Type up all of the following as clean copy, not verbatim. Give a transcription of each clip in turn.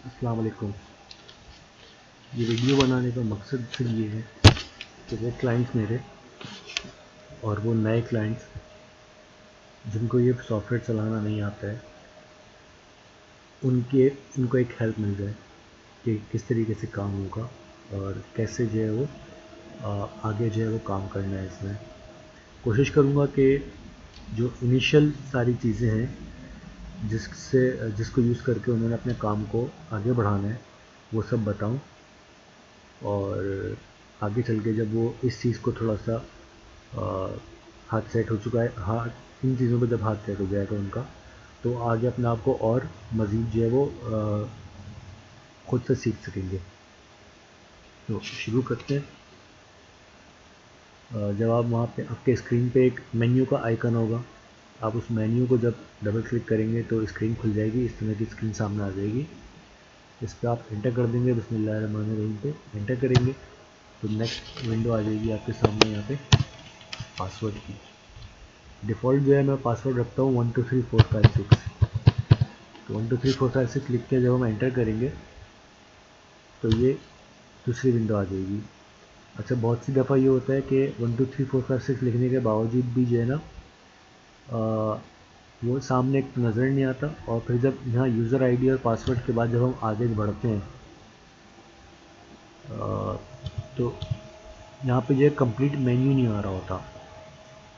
अस्सलाम वालेकुम। ये वीडियो बनाने का मकसद फिर ये है कि वो क्लाइंट्स मेरे और वो नए क्लाइंट्स जिनको ये सॉफ्टवेयर चलाना नहीं आता है उनके उनको एक हेल्प मिल जाए कि किस तरीके से काम होगा और कैसे जो है वो आगे जो है वो काम करना है। इसमें कोशिश करूँगा कि जो इनिशियल सारी चीज़ें हैं जिसको यूज़ करके उन्होंने अपने काम को आगे बढ़ाना है वो सब बताऊं, और आगे चल के जब वो इस चीज़ को थोड़ा सा हाथ सेट हो चुका है, हाथ इन चीज़ों पे जब हाथ सेट हो जाएगा उनका, तो आगे अपने आप को और मज़ीद जो है वो खुद से सीख सकेंगे। तो शुरू करते हैं। जब आप वहाँ पे आपके स्क्रीन पे एक मेन्यू का आइकन होगा, आप उस मेन्यू को जब डबल क्लिक करेंगे तो स्क्रीन खुल जाएगी। इस तरह की स्क्रीन सामने आ जाएगी। इस पर आप एंटर कर देंगे, बिस्मिल्लाहिर्रहमानिर्रहीम पे एंटर करेंगे तो नेक्स्ट विंडो आ जाएगी आपके सामने। यहाँ पे पासवर्ड की डिफ़ॉल्ट जो है मैं पासवर्ड रखता हूँ 123456। तो 123456 लिख के जब हम एंटर करेंगे तो ये दूसरी विंडो आ जाएगी। अच्छा, बहुत सी दफ़ा ये होता है कि 123456 लिखने के बावजूद भी जो है ना वो सामने एक नज़र नहीं आता, और फिर जब यहाँ यूज़र आईडी और पासवर्ड के बाद जब हम आगे बढ़ते हैं तो यहाँ पे जो है कंप्लीट मेन्यू नहीं आ रहा होता।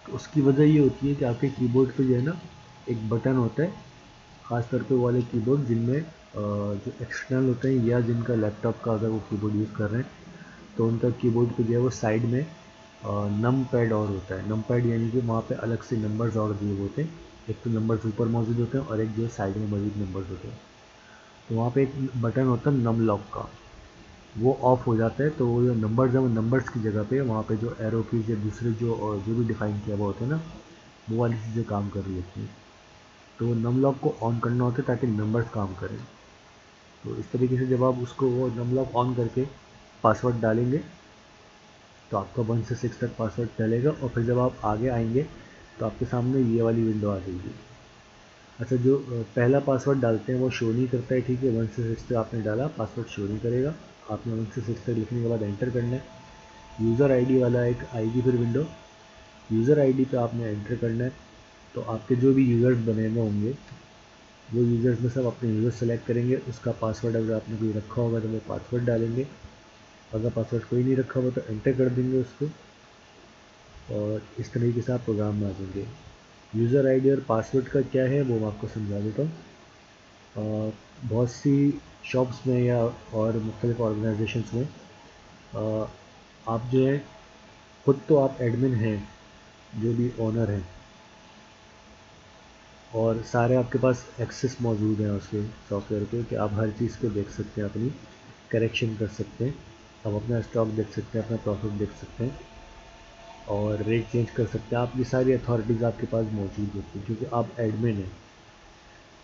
तो उसकी वजह ये होती है कि आपके कीबोर्ड पे जो है ना एक बटन होता है, ख़ास तौर पे वो वाले कीबोर्ड जिनमें जो एक्सटर्नल होते हैं या जिनका लैपटॉप का अगर वो कीबोर्ड यूज़ कर रहे हैं तो उनका कीबोर्ड पे जो है वो साइड में नम पैड और होता है। नम पैड यानी कि वहाँ पे अलग से नंबर्स और दिए होते हैं। एक तो नंबर्स ऊपर मौजूद होते हैं और एक जो है साइड में मौजूद नंबर्स होते हैं। तो वहाँ पे एक बटन होता है नम लॉक का, वो ऑफ हो जाता है तो वो जो नंबर्स है वो नंबर्स की जगह पे वहाँ पे जो एरो कीज या दूसरे जो भी डिफ़ाइन किया हुआ होता है ना, वो वाली चीज़ें काम कर रही होती हैं। तो वो नम लॉक को ऑन करना होता है ताकि नंबर्स काम करें। तो इस तरीके से जब आप उसको वो नम लॉक ऑन करके पासवर्ड डालेंगे तो आपका 1 से 6 तक पासवर्ड चलेगा, और फिर जब आप आगे आएंगे तो आपके सामने ये वाली विंडो आ जाएगी। अच्छा, जो पहला पासवर्ड डालते हैं वो शो नहीं करता है, ठीक है। 1 से 6 तक आपने डाला, पासवर्ड शो नहीं करेगा। आपने 1 से 6 तक लिखने के बाद एंटर करना है। यूज़र आईडी वाला एक आएगी फिर विंडो, यूज़र आईडी पे आपने एंटर करना है। तो आपके जो भी यूज़र्स बने हुए होंगे वो यूज़र्स में सब अपने यूज़र सेलेक्ट करेंगे, उसका पासवर्ड अगर आपने कोई रखा होगा तो वो पासवर्ड डालेंगे, अगर पासवर्ड कोई नहीं रखा हुआ तो एंटर कर देंगे उसको, और इस तरीके से आप प्रोग्राम में आ जाएंगे। यूज़र आईडी और पासवर्ड का क्या है वो मैं आपको समझा देता हूँ। बहुत सी शॉप्स में या और मुख्तलिफ ऑर्गेनाइजेशंस में आप जो है खुद तो आप एडमिन हैं, जो भी ओनर हैं, और सारे आपके पास एक्सेस मौजूद हैं उसके सॉफ्टवेयर के कि आप हर चीज़ को देख सकते हैं, अपनी करेक्शन कर सकते हैं, आप अपना स्टॉक देख सकते हैं, अपना प्रॉफिट देख सकते हैं और रेट चेंज कर सकते हैं। आपकी सारी अथॉरिटीज़ आपके पास मौजूद होती हैं क्योंकि आप एडमिन हैं।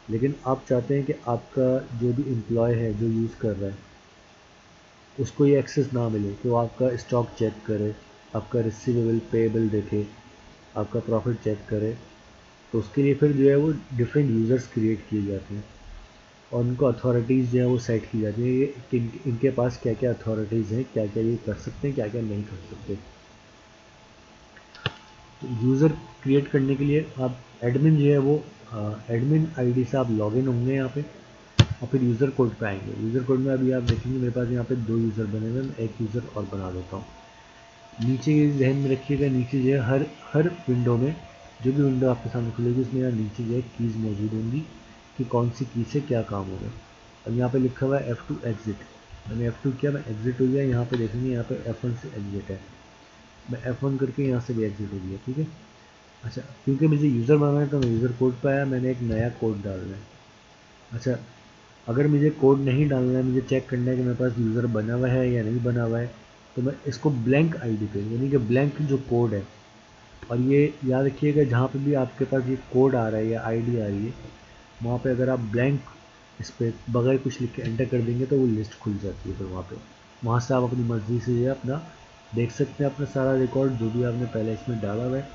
लेकिन आप चाहते हैं कि आपका जो भी एम्प्लॉय है जो यूज़ कर रहा है उसको ये एक्सेस ना मिले कि वो आपका स्टॉक चेक करे, आपका रिसीवेबल पेएबल देखे, आपका प्रॉफिट चेक करे। तो उसके लिए फिर जो है वो डिफरेंट यूज़र्स क्रिएट किए जाते हैं और उनको अथॉरिटीज़ जो है वो सेट की जाती है कि इनके पास क्या क्या अथॉरिटीज़ हैं, क्या क्या ये कर सकते हैं, क्या क्या नहीं कर सकते। तो यूज़र क्रिएट करने के लिए आप एडमिन जो है वो एडमिन आईडी से आप लॉगिन होंगे यहाँ पे, और फिर यूज़र कोड पे आएंगे। यूज़र कोड में अभी आप देखेंगे मेरे पास यहाँ पे 2 यूज़र बने हुए हैं, मैं एक यूज़र और बना देता हूँ। नीचे ये ध्यान में रखिएगा, नीचे जो है हर हर विंडो में, जो भी विंडो आपके सामने खुलेगी उसमें यहाँ नीचे जो है कीज़ मौजूद होंगी कि कौन सी की से क्या काम होगा। अब यहाँ पे लिखा हुआ है F2 एग्ज़िट, मैंने F2 किया, मैं एग्ज़िट हो गया। यहाँ पे देखेंगे यहाँ पे F1 से एग्ज़िट है, मैं F1 करके यहाँ से भी एग्ज़िट हो गया, ठीक है। अच्छा, क्योंकि मुझे यूज़र बनाना है तो मैं यूज़र कोड पे आया, मैंने एक नया कोड डालना है। अच्छा, अगर मुझे कोड नहीं डालना है, मुझे चेक करना है कि मेरे पास यूज़र बना हुआ है या नहीं बना हुआ है, तो मैं इसको ब्लैंक आईडी पे, यानी कि ब्लैंक जो कोड है, और ये याद रखिएगा जहाँ पे भी आपके पास ये कोड आ रहा है या आईडी आ रही है वहाँ पे अगर आप ब्लैंक इस पर बगैर कुछ लिख के एंटर कर देंगे तो वो लिस्ट खुल जाती है। फिर वहाँ से आप अपनी मर्ज़ी से ये अपना देख सकते हैं, अपना सारा रिकॉर्ड जो भी आपने पहले इसमें डाला हुआ है।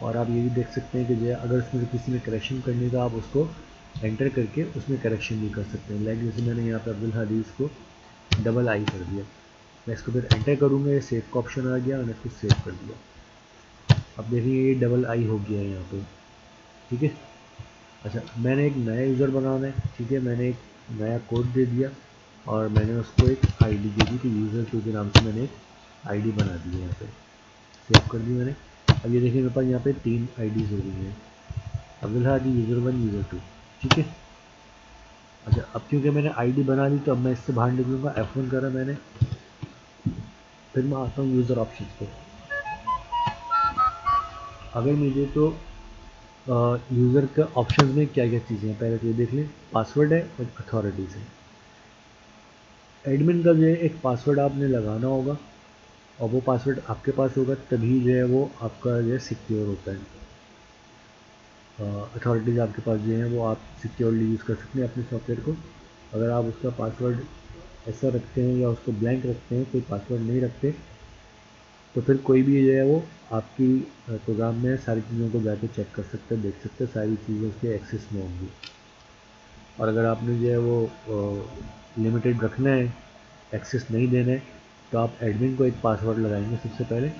और आप ये भी देख सकते हैं कि जो है अगर इसमें से किसी ने करेक्शन करने का आप उसको एंटर करके उसमें करेक्शन भी कर सकते हैं। लाइक जैसे मैंने यहाँ पे अब्दुल हदीस को डबल आई कर दिया, मैं इसको फिर एंटर करूँगा, ये सेव का ऑप्शन आ गया और इसको सेव कर दिया। अब देखिए ये डबल आई हो गया है यहाँ पे, ठीक है। अच्छा, मैंने एक नया यूज़र बनाना है, ठीक है। मैंने एक नया कोड दे दिया और मैंने उसको एक आईडी दे दी, तो यूज़र टू के नाम से मैंने एक आईडी बना दी है, यहाँ पे सेव कर दी मैंने। अब ये देखिए मेरे पास यहाँ पे 3 आईडीज़ हो गई हैं, अब्दुल हादी यूज़र 1 यूज़र 2, ठीक है। अच्छा, अब क्योंकि मैंने आईडी बना ली तो अब मैं इससे बाहर निकलूँगा, F1 करा मैंने, फिर मैं आता हूँ यूज़र ऑप्शन पे। अगर मुझे तो यूज़र के ऑप्शंस में क्या क्या चीज़ें हैं पहले तो ये देख लें। पासवर्ड है और अथॉरिटीज़ है। एडमिन का जो है एक पासवर्ड आपने लगाना होगा और वो पासवर्ड आपके पास होगा, तभी जो है वो आपका जो है सिक्योर होता है। अथॉरिटीज़ आपके पास जो है वो आप सिक्योरली यूज़ कर सकते हैं अपने सॉफ्टवेयर को। अगर आप उसका पासवर्ड ऐसा रखते हैं या उसको ब्लैंक रखते हैं, कोई पासवर्ड नहीं रखते, तो फिर कोई भी जो है वो आपकी प्रोग्राम में सारी चीज़ों को जाके चेक कर सकते हैं, देख सकते हैं, सारी चीज़ें उसके एक्सेस में होंगी। और अगर आपने जो है वो लिमिटेड रखना है, एक्सेस नहीं देना है, तो आप एडमिन को एक पासवर्ड लगाएंगे सबसे पहले,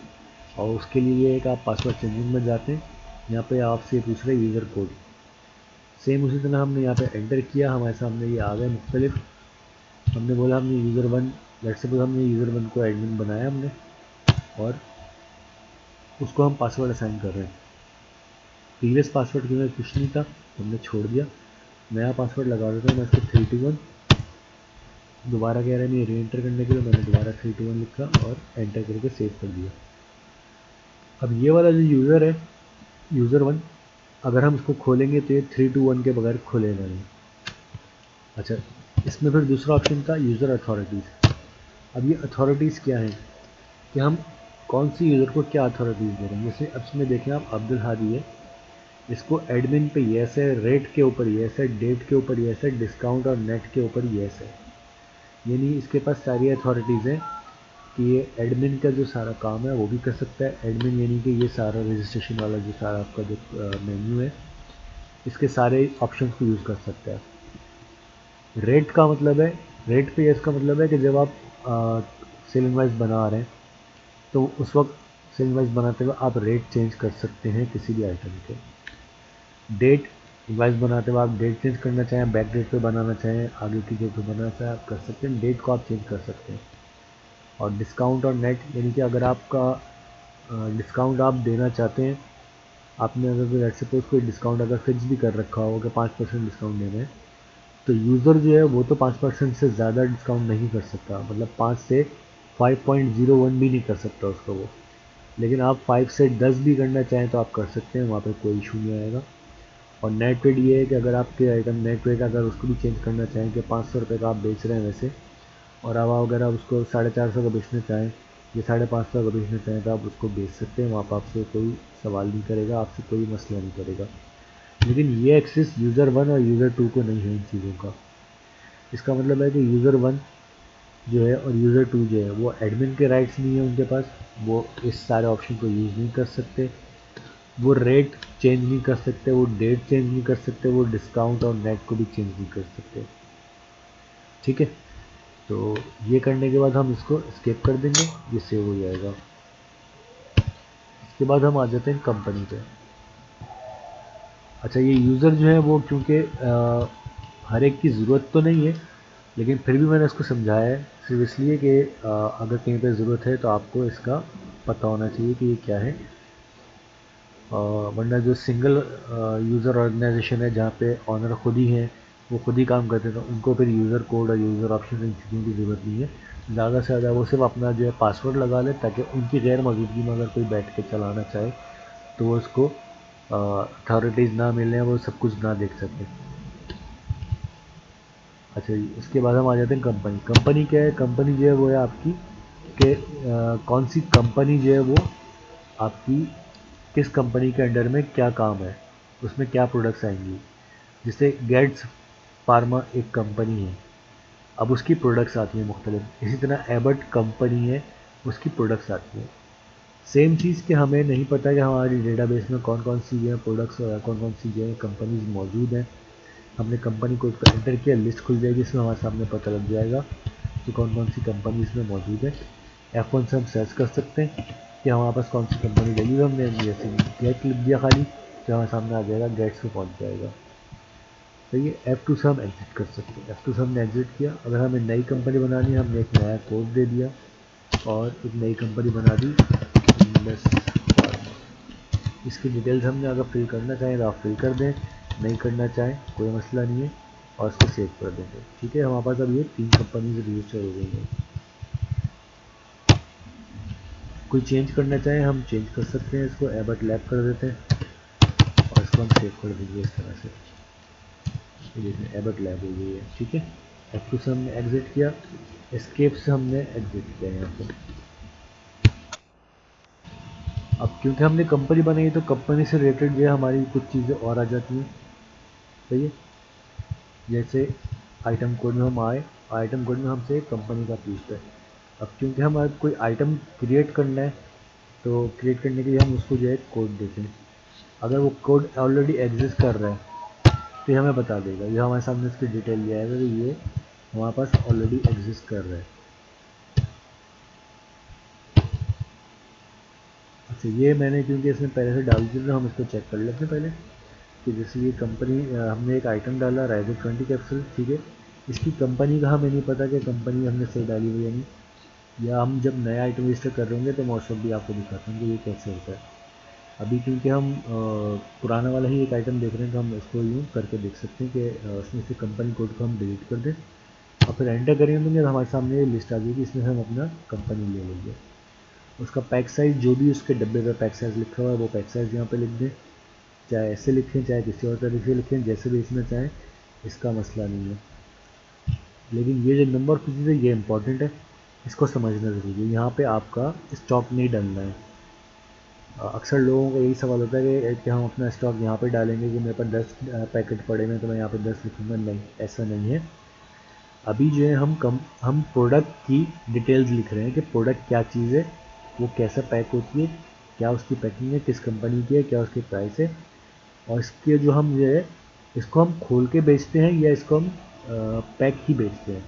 और उसके लिए एक आप पासवर्ड चेंजिंग में जाते हैं, यहाँ पे आपसे पूछ रहे यूज़र कोड, सेम उसी तरह हमने यहाँ पे एंटर किया, हमारे सामने ये आ गए मुख्तलिफ। हमने बोला हमने यूज़र 1, लेट सपोज हमने यूज़र 1 को एडमिन बनाया हमने, और उसको हम पासवर्ड असाइन कर रहे हैं। प्रीवियस पासवर्ड के अंदर कुछ नहीं था, हमने छोड़ दिया, नया पासवर्ड लगा देता हूँ मैं इसको 321। दोबारा कह रहा है मैं री एंटर करने के लिए, मैंने दोबारा 321 लिखा और एंटर करके सेव कर दिया। अब ये वाला जो यूज़र है, यूज़र 1, अगर हम इसको खोलेंगे तो ये 321 के बगैर खुलेगा नहीं। अच्छा, इसमें फिर दूसरा ऑप्शन था यूज़र अथॉरिटीज़। अब ये अथॉरिटीज़ क्या है कि हम कौन सी यूज़र को क्या अथॉरिटीज़ दे रहे हैं। जैसे अब इसमें देखें आप, अब्दुल हादी है, इसको एडमिन पे येस है, रेट के ऊपर येस है, डेट के ऊपर येस है, डिस्काउंट और नेट के ऊपर येस है। यानी इसके पास सारी अथॉरिटीज़ हैं कि ये एडमिन का जो सारा काम है वो भी कर सकता है। एडमिन यानी कि ये सारा रजिस्ट्रेशन वाला जो सारा आपका जो मेन्यू है, इसके सारे ऑप्शंस को यूज़ कर सकता है। रेट का मतलब है, रेट पे येस का मतलब है कि जब आप सेल इनवाइस बना रहे हैं तो उस वक्त सेल इनवाइस बनाते हुए आप रेट चेंज कर सकते हैं किसी भी आइटम के। डेट इनवाइस बनाते हुए आप डेट चेंज करना चाहें, बैक डेट पे बनाना चाहें, आगे की डेट पे बनाना चाहें, आप कर सकते हैं, डेट को आप चेंज कर सकते हैं। और डिस्काउंट और नेट यानी कि अगर आपका डिस्काउंट आप देना चाहते हैं, आपने अगर कोई लेट्स सपोज कोई डिस्काउंट अगर फिक्स भी कर रखा हो कि 5% डिस्काउंट देना है, तो यूज़र जो है वो तो 5% से ज़्यादा डिस्काउंट नहीं कर सकता, मतलब 5 से 5.01 भी नहीं कर सकता उसका वो। लेकिन आप 5 से 10 भी करना चाहें तो आप कर सकते हैं, वहाँ पर कोई इशू नहीं आएगा। और नेट वेट ये है कि अगर आपके आइटम नेट वेट अगर उसको भी चेंज करना चाहें कि 500 रुपये का आप बेच रहे हैं वैसे, और अब अगर आप उसको 450 का बेचना चाहें या 550 का बेचना चाहें, तो आप उसको बेच सकते हैं, वहाँ पर आपसे कोई सवाल नहीं करेगा, आपसे कोई मसला नहीं करेगा। लेकिन ये एक्सेस यूज़र 1 और यूज़र 2 को नहीं है इन चीज़ों का। इसका मतलब है कि यूज़र 1 जो है और यूज़र 2 जो है वो एडमिन के राइट्स नहीं है उनके पास, वो इस सारे ऑप्शन को यूज़ नहीं कर सकते, वो रेट चेंज नहीं कर सकते, वो डेट चेंज नहीं कर सकते, वो डिस्काउंट और नेट को भी चेंज नहीं कर सकते, ठीक है। तो ये करने के बाद हम इसको स्किप कर देंगे, ये सेव हो जाएगा। इसके बाद हम आ जाते हैं कंपनी पे। अच्छा, ये यूज़र जो है वो क्योंकि हर एक की ज़रूरत तो नहीं है, लेकिन फिर भी मैंने इसको समझाया है सिर्फ इसलिए कि अगर कहीं पे ज़रूरत है तो आपको इसका पता होना चाहिए कि ये क्या है। वरना जो सिंगल यूज़र ऑर्गेनाइजेशन है जहाँ पे ऑनर खुद ही हैं, वो खुद ही काम करते हैं, तो उनको फिर यूज़र कोड और यूज़र ऑप्शन इन चीज़ों की ज़रूरत नहीं है। ज़्यादा से ज़्यादा वो सिर्फ अपना जो है पासवर्ड लगा ले, ताकि उनकी गैर मौजूदगी में अगर कोई बैठ के चलाना चाहे तो वो उसको अथॉरिटीज़ ना मिलने, वो सब कुछ ना देख सकें। अच्छा जी, उसके बाद हम आ जाते हैं कंपनी। कंपनी क्या है? कंपनी जो है वो है आपकी कि कौन सी कंपनी जो है वो आपकी, किस कंपनी के अंडर में क्या काम है, उसमें क्या प्रोडक्ट्स आएंगी। जैसे गेट्स फार्मा एक कंपनी है, अब उसकी प्रोडक्ट्स आती हैं मुख्तलिफ। इसी तरह एबट कंपनी है, उसकी प्रोडक्ट्स आती हैं। सेम चीज़ कि हमें नहीं पता कि हमारी डेटाबेस में कौन कौन सी जो है प्रोडक्ट्स और कौन कौन सी जो है कंपनीज मौजूद हैं, हमने कंपनी कोड पर एंटर किया, लिस्ट खुल जाएगी, इसमें हमारे सामने पता लग जाएगा कि कौन कौन सी कंपनी इसमें मौजूद है। F1 से हम सर्च कर सकते हैं कि हमारे पास कौन सी कंपनी लगी हुई। हमने जैसे गेट लिख दिया खाली तो हमारे सामने आ जाएगा, गेट्स पे पहुंच जाएगा। तो ये F2 से हम एग्जिट कर सकते हैं। F2 से हमने एग्जिट किया। अगर हमें नई कंपनी बनानी है, हमने एक नया कोड दे दिया और एक नई कंपनी बना दी इंडस फार्मा। इसकी डिटेल्स हमने अगर फिल करना चाहें तो आप फिल कर दें, नहीं करना चाहें कोई मसला नहीं है, और इसको सेव कर देंगे। ठीक है, हमारे पास अब ये 3 कंपनी रजिस्टर हो गई हैं। कोई चेंज करना चाहें हम चेंज कर सकते हैं, इसको एबट लैब कर देते हैं और इसको हम सेव कर देंगे इस तरह से। ये देखिए एबट लैब हो गई है। ठीक है, F2 से हमने एग्जिट किया, एस्केप से हमने एग्जिट किया यहाँ पे। अब क्योंकि हमने कंपनी बनाई है तो कंपनी से रिलेटेड जो है हमारी कुछ चीज़ें और आ जाती हैं। सही है, जैसे आइटम कोड में हम आए, आइटम कोड में हमसे कंपनी का पूछता है। अब क्योंकि हमारे कोई आइटम क्रिएट करना है तो क्रिएट करने के लिए हम उसको जो है कोड देते हैं। अगर वो कोड ऑलरेडी एग्जिस्ट कर रहा है तो ये हमें बता देगा, ये हमारे सामने इसकी डिटेल दिया है कि ये हमारे पास ऑलरेडी एग्जिस्ट कर रहा है। अच्छा, ये मैंने क्योंकि इसमें पहले से डाल दी तो हम इसको चेक कर लेते हैं पहले कि जैसे ये कंपनी, हमने एक आइटम डाला राइजर 20 कैप्सूल। ठीक है, इसकी कंपनी का हमें नहीं पता कि कंपनी हमने सही डाली हुई या नहीं, या हम जब नया आइटम रजिस्टर कर रहे होंगे तो मोस्ट ऑफ भी आपको दिखाते हैं कि ये कैसे होता है। अभी क्योंकि हम पुराना वाला ही एक आइटम देख रहे हैं तो हम इसको यूँ करके देख सकते हैं कि उसमें से कंपनी कोड को हम डिलीट कर दें और फिर एंटर करेंगे तो हमारे सामने ये लिस्ट आ जाएगी, इसमें हम अपना कंपनी ले लेंगे। उसका पैक साइज़ जो भी उसके डब्बे पर पैक साइज़ लिखा हुआ है वो पैक साइज़ यहाँ पे लिख दें, चाहे ऐसे लिखें चाहे किसी और तरीके से लिखें, जैसे भी इसमें चाहें, इसका मसला नहीं है। लेकिन ये जो नंबर ऑफ पीसेज है ये इंपॉर्टेंट है, इसको समझना ज़रूरी है। यहाँ पे आपका स्टॉक नहीं डालना है। अक्सर लोगों का यही सवाल होता है कि हम अपना स्टॉक यहाँ पे डालेंगे कि मेरे पास 10 पैकेट पड़े हैं तो मैं यहाँ पे 10 लिखूँगा। नहीं, ऐसा नहीं है। अभी जो है हम प्रोडक्ट की डिटेल्स लिख रहे हैं कि प्रोडक्ट क्या चीज़ है, वो कैसा पैक होती है, क्या उसकी पैकिंग है, किस कंपनी की है, क्या उसकी प्राइस है, और इसके जो हम जो है इसको हम खोल के बेचते हैं या इसको हम पैक ही बेचते हैं।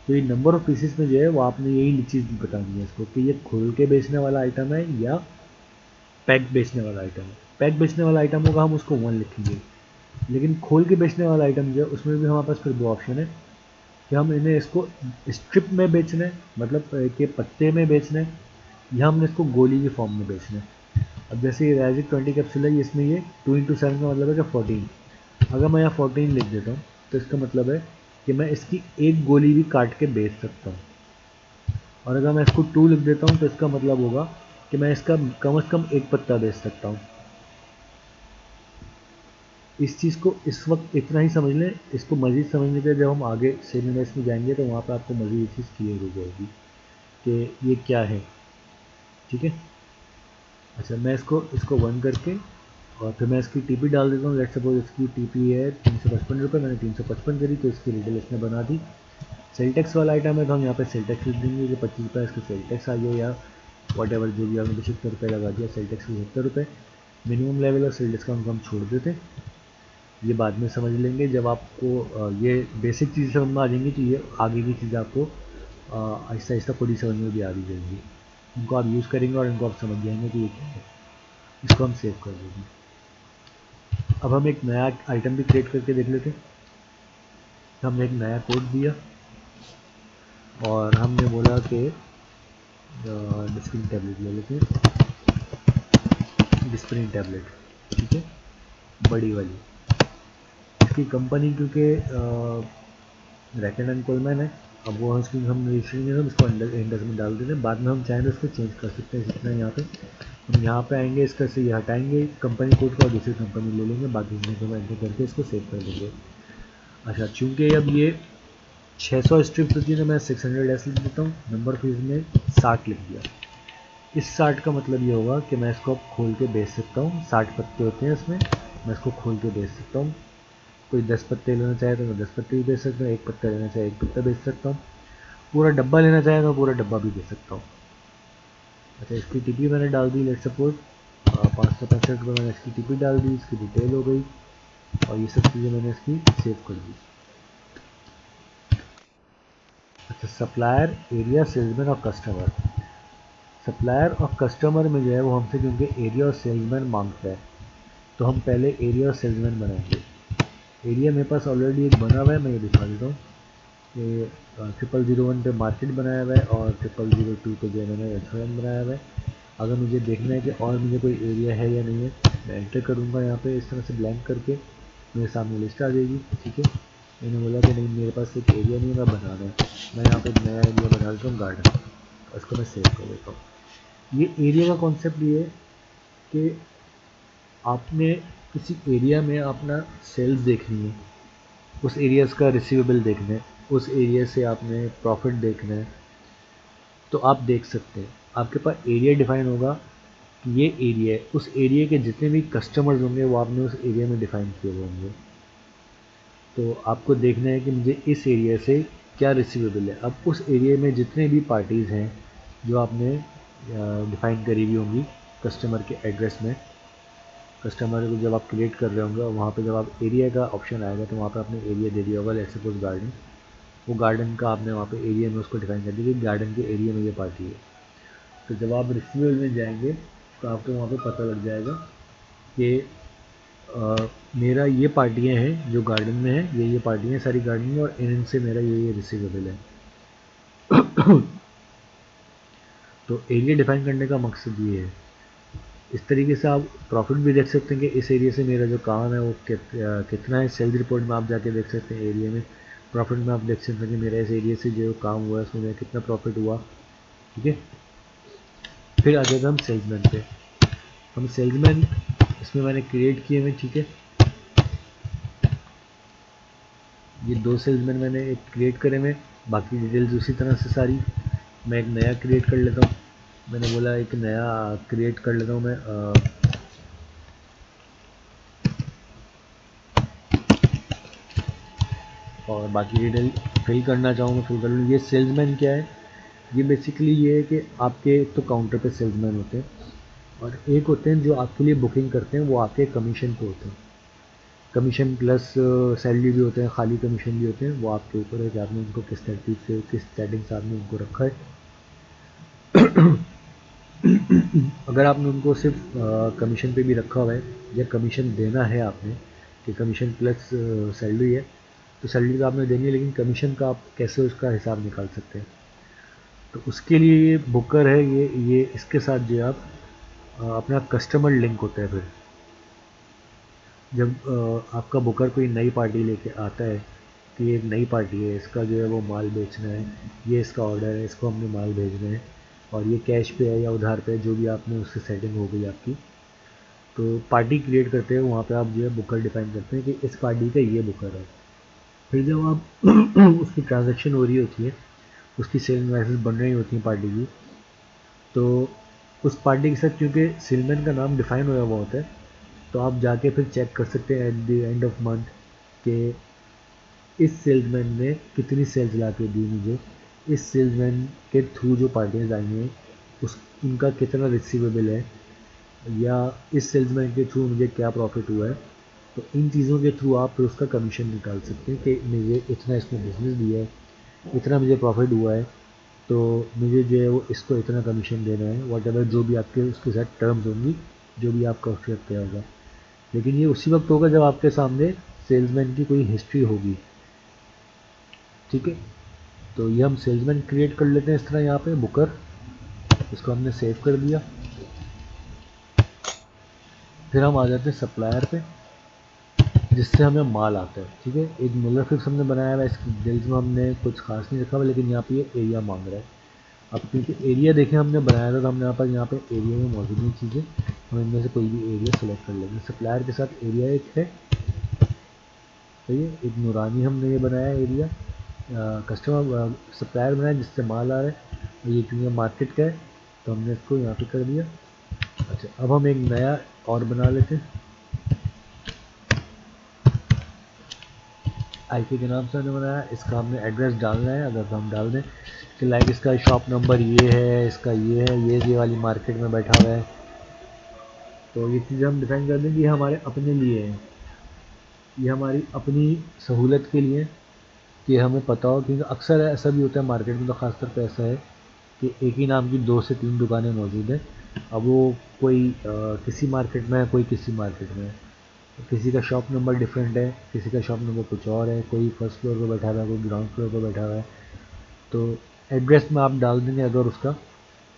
तो ये नंबर ऑफ़ पीसेस में जो है वो आपने यही चीज़ बतानी है इसको कि ये खोल के बेचने वाला आइटम है या पैक बेचने वाला आइटम है। पैक बेचने वाला आइटम होगा हम उसको 1 लिखेंगे, लेकिन खोल के बेचने वाला आइटम जो है उसमें भी हमारे पास फिर 2 ऑप्शन है कि हम इन्हें इसको स्ट्रिप में बेचना है, मतलब कि पत्ते में बेचना है, या हमने इसको गोली की फॉर्म में बेचना है। अब जैसे ये राइजिक 20 कैप्सूल है, इसमें ये 2 × 7 का मतलब है कि 14। अगर मैं यहाँ 14 लिख देता हूँ तो इसका मतलब है कि मैं इसकी एक गोली भी काट के बेच सकता हूँ, और अगर मैं इसको 2 लिख देता हूँ तो इसका मतलब होगा कि मैं इसका कम से कम एक पत्ता बेच सकता हूँ। इस चीज़ को इस वक्त इतना ही समझ लें, इसको मज़ीद समझने के लिए जब हम आगे सेमिनार्स में जाएंगे तो वहाँ पर आपको मज़ीद ये चीज़ क्लियर हो जाएगी कि ये क्या है। ठीक है, अच्छा मैं इसको इसको 1 करके और फिर मैं इसकी टीपी डाल देता हूँ। लेट सपोज इसकी टीपी है 355 रुपये, मैंने 355 करी तो इसकी डिटेल इसने बना दी। सेल टैक्स वाला आइटम है तो हम यहाँ पे सेल टैक्स लिख देंगे कि 25 रुपये इसका सेल टैक्स आ गया, या वट एवर जो भी आपने 75 रुपये लगा दिया, सेल टैक्स 75 रुपये। मिनिमम लेवल और सेल डिस्काउंट को हम छोड़ देते हैं, ये बाद में समझ लेंगे जब आपको ये बेसिक चीज़ समझ में आ जाएंगी तो ये आगे की चीज़ आपको आहिस्ता आहिस्ता खुद ही समझ में भी आ भी जाएंगी। इनको आप यूज़ करेंगे और इनको आप समझ जाएंगे कि ये क्या है। इसको हम सेव कर देंगे। अब हम एक नया आइटम भी क्रिएट करके देख लेते हैं। हमने एक नया कोड दिया और हमने बोला कि डिस्प्रिन टैबलेट ले लेते हैं, डिस्प्रिन टैबलेट। ठीक है, बड़ी वाली। इसकी कंपनी क्योंकि रैकेट एंड कोलमैन है, अब वो उसकी हम रजिस्ट्री नहीं हम इसको इंडेक्स में डाल देते हैं। बाद में हम चाहें तो इसको चेंज कर सकते हैं। जितना यहाँ पे हम यहाँ पे आएंगे, इसका से ये हटाएंगे कंपनी कोड को और दूसरी कंपनी ले लेंगे, बाकी चीज़ों को एंटर करके इसको सेव कर देंगे। अच्छा, चूँकि अब ये 600 स्ट्रिप्स होती है तो मैं 600 एस लिख देता हूँ, नंबर फीस में 60 लिख दिया। इस 60 का मतलब ये होगा कि मैं इसको अब खोल के बेच सकता हूँ। 60 पत्ते होते हैं इसमें, मैं इसको खोल के बेच सकता हूँ। कोई 10 पत्ते लेना चाहे तो मैं 10 पत्ते भी बेच सकता हूँ, एक पत्ता लेना चाहे एक पत्ता बेच सकता हूँ, पूरा डब्बा लेना चाहे तो पूरा डब्बा भी बेच सकता हूँ। अच्छा, इसकी टिपी मैंने डाल दी, लेट सपोज 565 रुपये मैंने इसकी टिपी डाल दी, इसकी डिटेल हो गई। और ये सब चीज़ें मैंने इसकी सेव कर दी। अच्छा, सप्लायर, एरिया, सेल्समैन और कस्टमर। सप्लायर और कस्टमर में जो है वो हमसे क्योंकि एरिया और सेल्समैन मांगता है, तो हम पहले एरिया और सेल्समैन बनाएंगे। एरिया मेरे पास ऑलरेडी एक बना हुआ है, मैं ये दिखा देता हूँ। ये 0001 पे मार्केट बनाया हुआ है और 0002 पे जो है मैंने रेस्टोरेंट बनाया हुआ है। अगर मुझे देखना है कि और मुझे कोई एरिया है या नहीं है, मैं एंटर करूँगा यहाँ पे इस तरह से ब्लैंक करके, मेरे सामने लिस्ट आ जाएगी। ठीक है, मैंने बोला कि नहीं मेरे पास एक एरिया नहीं है, मैं बनाना है। मैं यहाँ पे एक नया एरिया बना देता हूँ, गार्डन, उसको मैं सेव कर देता हूँ। ये एरिया का कॉन्सेप्ट ये है कि आपने किसी एरिया में अपना सेल्स देखनी है, उस एरियाज़ का रिसीवेबल देखना है, उस एरिया से आपने प्रॉफिट देखना है, तो आप देख सकते हैं। आपके पास एरिया डिफाइन होगा कि ये एरिया है, उस एरिया के जितने भी कस्टमर्स होंगे वो आपने उस एरिया में डिफाइन किए हुए होंगे। तो आपको देखना है कि मुझे इस एरिया से क्या रिसीवेबल है। अब उस एरिया में जितने भी पार्टीज़ हैं जो आपने डिफाइन करी हुई होंगी कस्टमर के एड्रेस में, कस्टमर को जब आप क्रिएट कर रहे होंगे और वहाँ पे जब आप एरिया का ऑप्शन आएगा तो वहाँ पे आपने एरिया दे दिया होगा, लेट्स सपोज गार्डन। वो गार्डन का आपने वहाँ पे एरिया में उसको डिफाइन कर दिया कि गार्डन के एरिया में ये पार्टी है। तो जब आप रिसीवेबल में जाएंगे तो आपको वहाँ पे पता लग जाएगा कि मेरा ये पार्टियाँ हैं जो गार्डन में है, ये पार्टियाँ सारी गार्डन में, और इनसे मेरा ये रिसीवेबल है। तो एरिया डिफाइन करने का मकसद ये है। इस तरीके से आप प्रॉफिट भी देख सकते हैं कि इस एरिया से मेरा जो काम है वो कितना है। सेल्स रिपोर्ट में आप जाके देख सकते हैं एरिया में। प्रॉफिट में आप देख सकते हैं कि मेरा इस एरिया से जो काम हुआ है उसमें मेरा कितना प्रॉफिट हुआ। ठीक है, फिर आ जाएगा हम सेल्समैन पे। हम सेल्समैन इसमें मैंने क्रिएट किए हुए। ठीक है, ये 2 सेल्समैन मैंने एक क्रिएट करे हुए, बाकी डिटेल्स उसी तरह से सारी। मैं एक नया क्रिएट कर लेता हूँ। मैंने बोला एक नया क्रिएट कर लेता हूँ मैं, और बाकी डिटेल फिल करना चाहूँ मैं फिल कर लूँ। ये सेल्समैन क्या है, ये बेसिकली ये है कि आपके तो काउंटर पे सेल्समैन होते हैं और एक होते हैं जो आपके लिए बुकिंग करते हैं, वो आपके कमीशन पे होते हैं। कमीशन प्लस सैलरी भी होते हैं, खाली कमीशन भी होते हैं। वो आपके ऊपर है कि आपने उनको किस तरतीब से, किस सेटिंग से आपने उनको रखा है। अगर आपने उनको सिर्फ कमीशन पे भी रखा हुआ है या कमीशन देना है आपने कि कमीशन प्लस सैलरी है, तो सैलरी तो आपने देनी है, लेकिन कमीशन का आप कैसे उसका हिसाब निकाल सकते हैं। तो उसके लिए ये बुकर है, ये इसके साथ जो आप अपना कस्टमर लिंक होता है। फिर जब आपका बुकर कोई नई पार्टी लेके आता है कि एक नई पार्टी है, इसका जो है वो माल बेचना है, ये इसका ऑर्डर है, इसको हमने माल भेजना है और ये कैश पे है या उधार पे है, जो भी आपने उससे सेटिंग हो गई आपकी, तो पार्टी क्रिएट करते हैं। वहाँ पे आप जो है बुकर डिफाइन करते हैं कि इस पार्टी का ये बुकर है। फिर जब आप उसकी ट्रांजैक्शन हो रही होती है, उसकी सेल इन्वाइसेस बन रही होती हैं पार्टी की, तो उस पार्टी के साथ क्योंकि सेलमैन का नाम डिफाइन हुआ हुआ होता है, तो आप जाके फिर चेक कर सकते हैं at the end of month कि इस सेल्समैन ने कितनी सेल्स ला के दी मुझे, इस सेल्समैन के थ्रू जो पार्टियाँ आई हैं उस उनका कितना रिसीवेबल है, या इस सेल्समैन के थ्रू मुझे क्या प्रॉफिट हुआ है। तो इन चीज़ों के थ्रू आप फिर उसका कमीशन निकाल सकते हैं कि मुझे इतना इसने बिज़नेस दिया है, इतना मुझे प्रॉफिट हुआ है, तो मुझे जो है वो इसको इतना कमीशन देना है। वॉट एवर जो भी आपके उसके साथ टर्म्स होंगी, जो भी आपका उसके साथ किया होगा। लेकिन ये उसी वक्त होगा जब आपके सामने सेल्समैन की कोई हिस्ट्री होगी। ठीक है, तो ये हम सेल्समैन क्रिएट कर लेते हैं इस तरह। यहाँ पे बुकर, इसको हमने सेव कर दिया। फिर हम आ जाते हैं सप्लायर पे, जिससे हमें माल आता है। ठीक है, एक मुलर फिक्स हमने बनाया हुआ है, इसकी डिटेल्स में हमने कुछ खास नहीं रखा हुआ, लेकिन यहाँ पे ये एरिया मांग रहा है। अब क्योंकि एरिया देखें हमने बनाया था, तो हमने यहाँ पे एरिया में मौजूद नहीं चीज़ें, हम इनमें से कोई भी एरिया सेलेक्ट कर लेंगे। सप्लायर के साथ एरिया एक है, सही है। एक नूरानी हमने ये बनाया एरिया, कस्टमर सप्लायर बनाया जिससे माल आ रहा है, और ये क्योंकि मार्केट का है तो हमने इसको यहाँ पे कर दिया। अच्छा, अब हम एक नया और बना लेते हैं। आईपी के नाम से हमने बनाया, इसका हमने एड्रेस डालना है। अगर हम डाल दें कि लाइक इसका शॉप नंबर ये है, इसका ये है, ये वाली मार्केट में बैठा हुआ है, तो ये चीज़ें हम डिफाइन कर दें कि ये हमारे अपने लिए है। ये हमारी अपनी सहूलत के लिए कि हमें पता हो, क्योंकि अक्सर ऐसा भी होता है मार्केट में, तो ख़ासतौर पे ऐसा है कि एक ही नाम की 2 से 3 दुकानें मौजूद हैं। अब वो कोई किसी मार्केट में है, कोई किसी मार्केट में है, किसी का शॉप नंबर डिफरेंट है, किसी का शॉप नंबर कुछ और है, कोई फर्स्ट फ्लोर पर बैठा हुआ है, कोई ग्राउंड फ्लोर पर बैठा हुआ है। तो एड्रेस में आप डाल देंगे अगर उसका,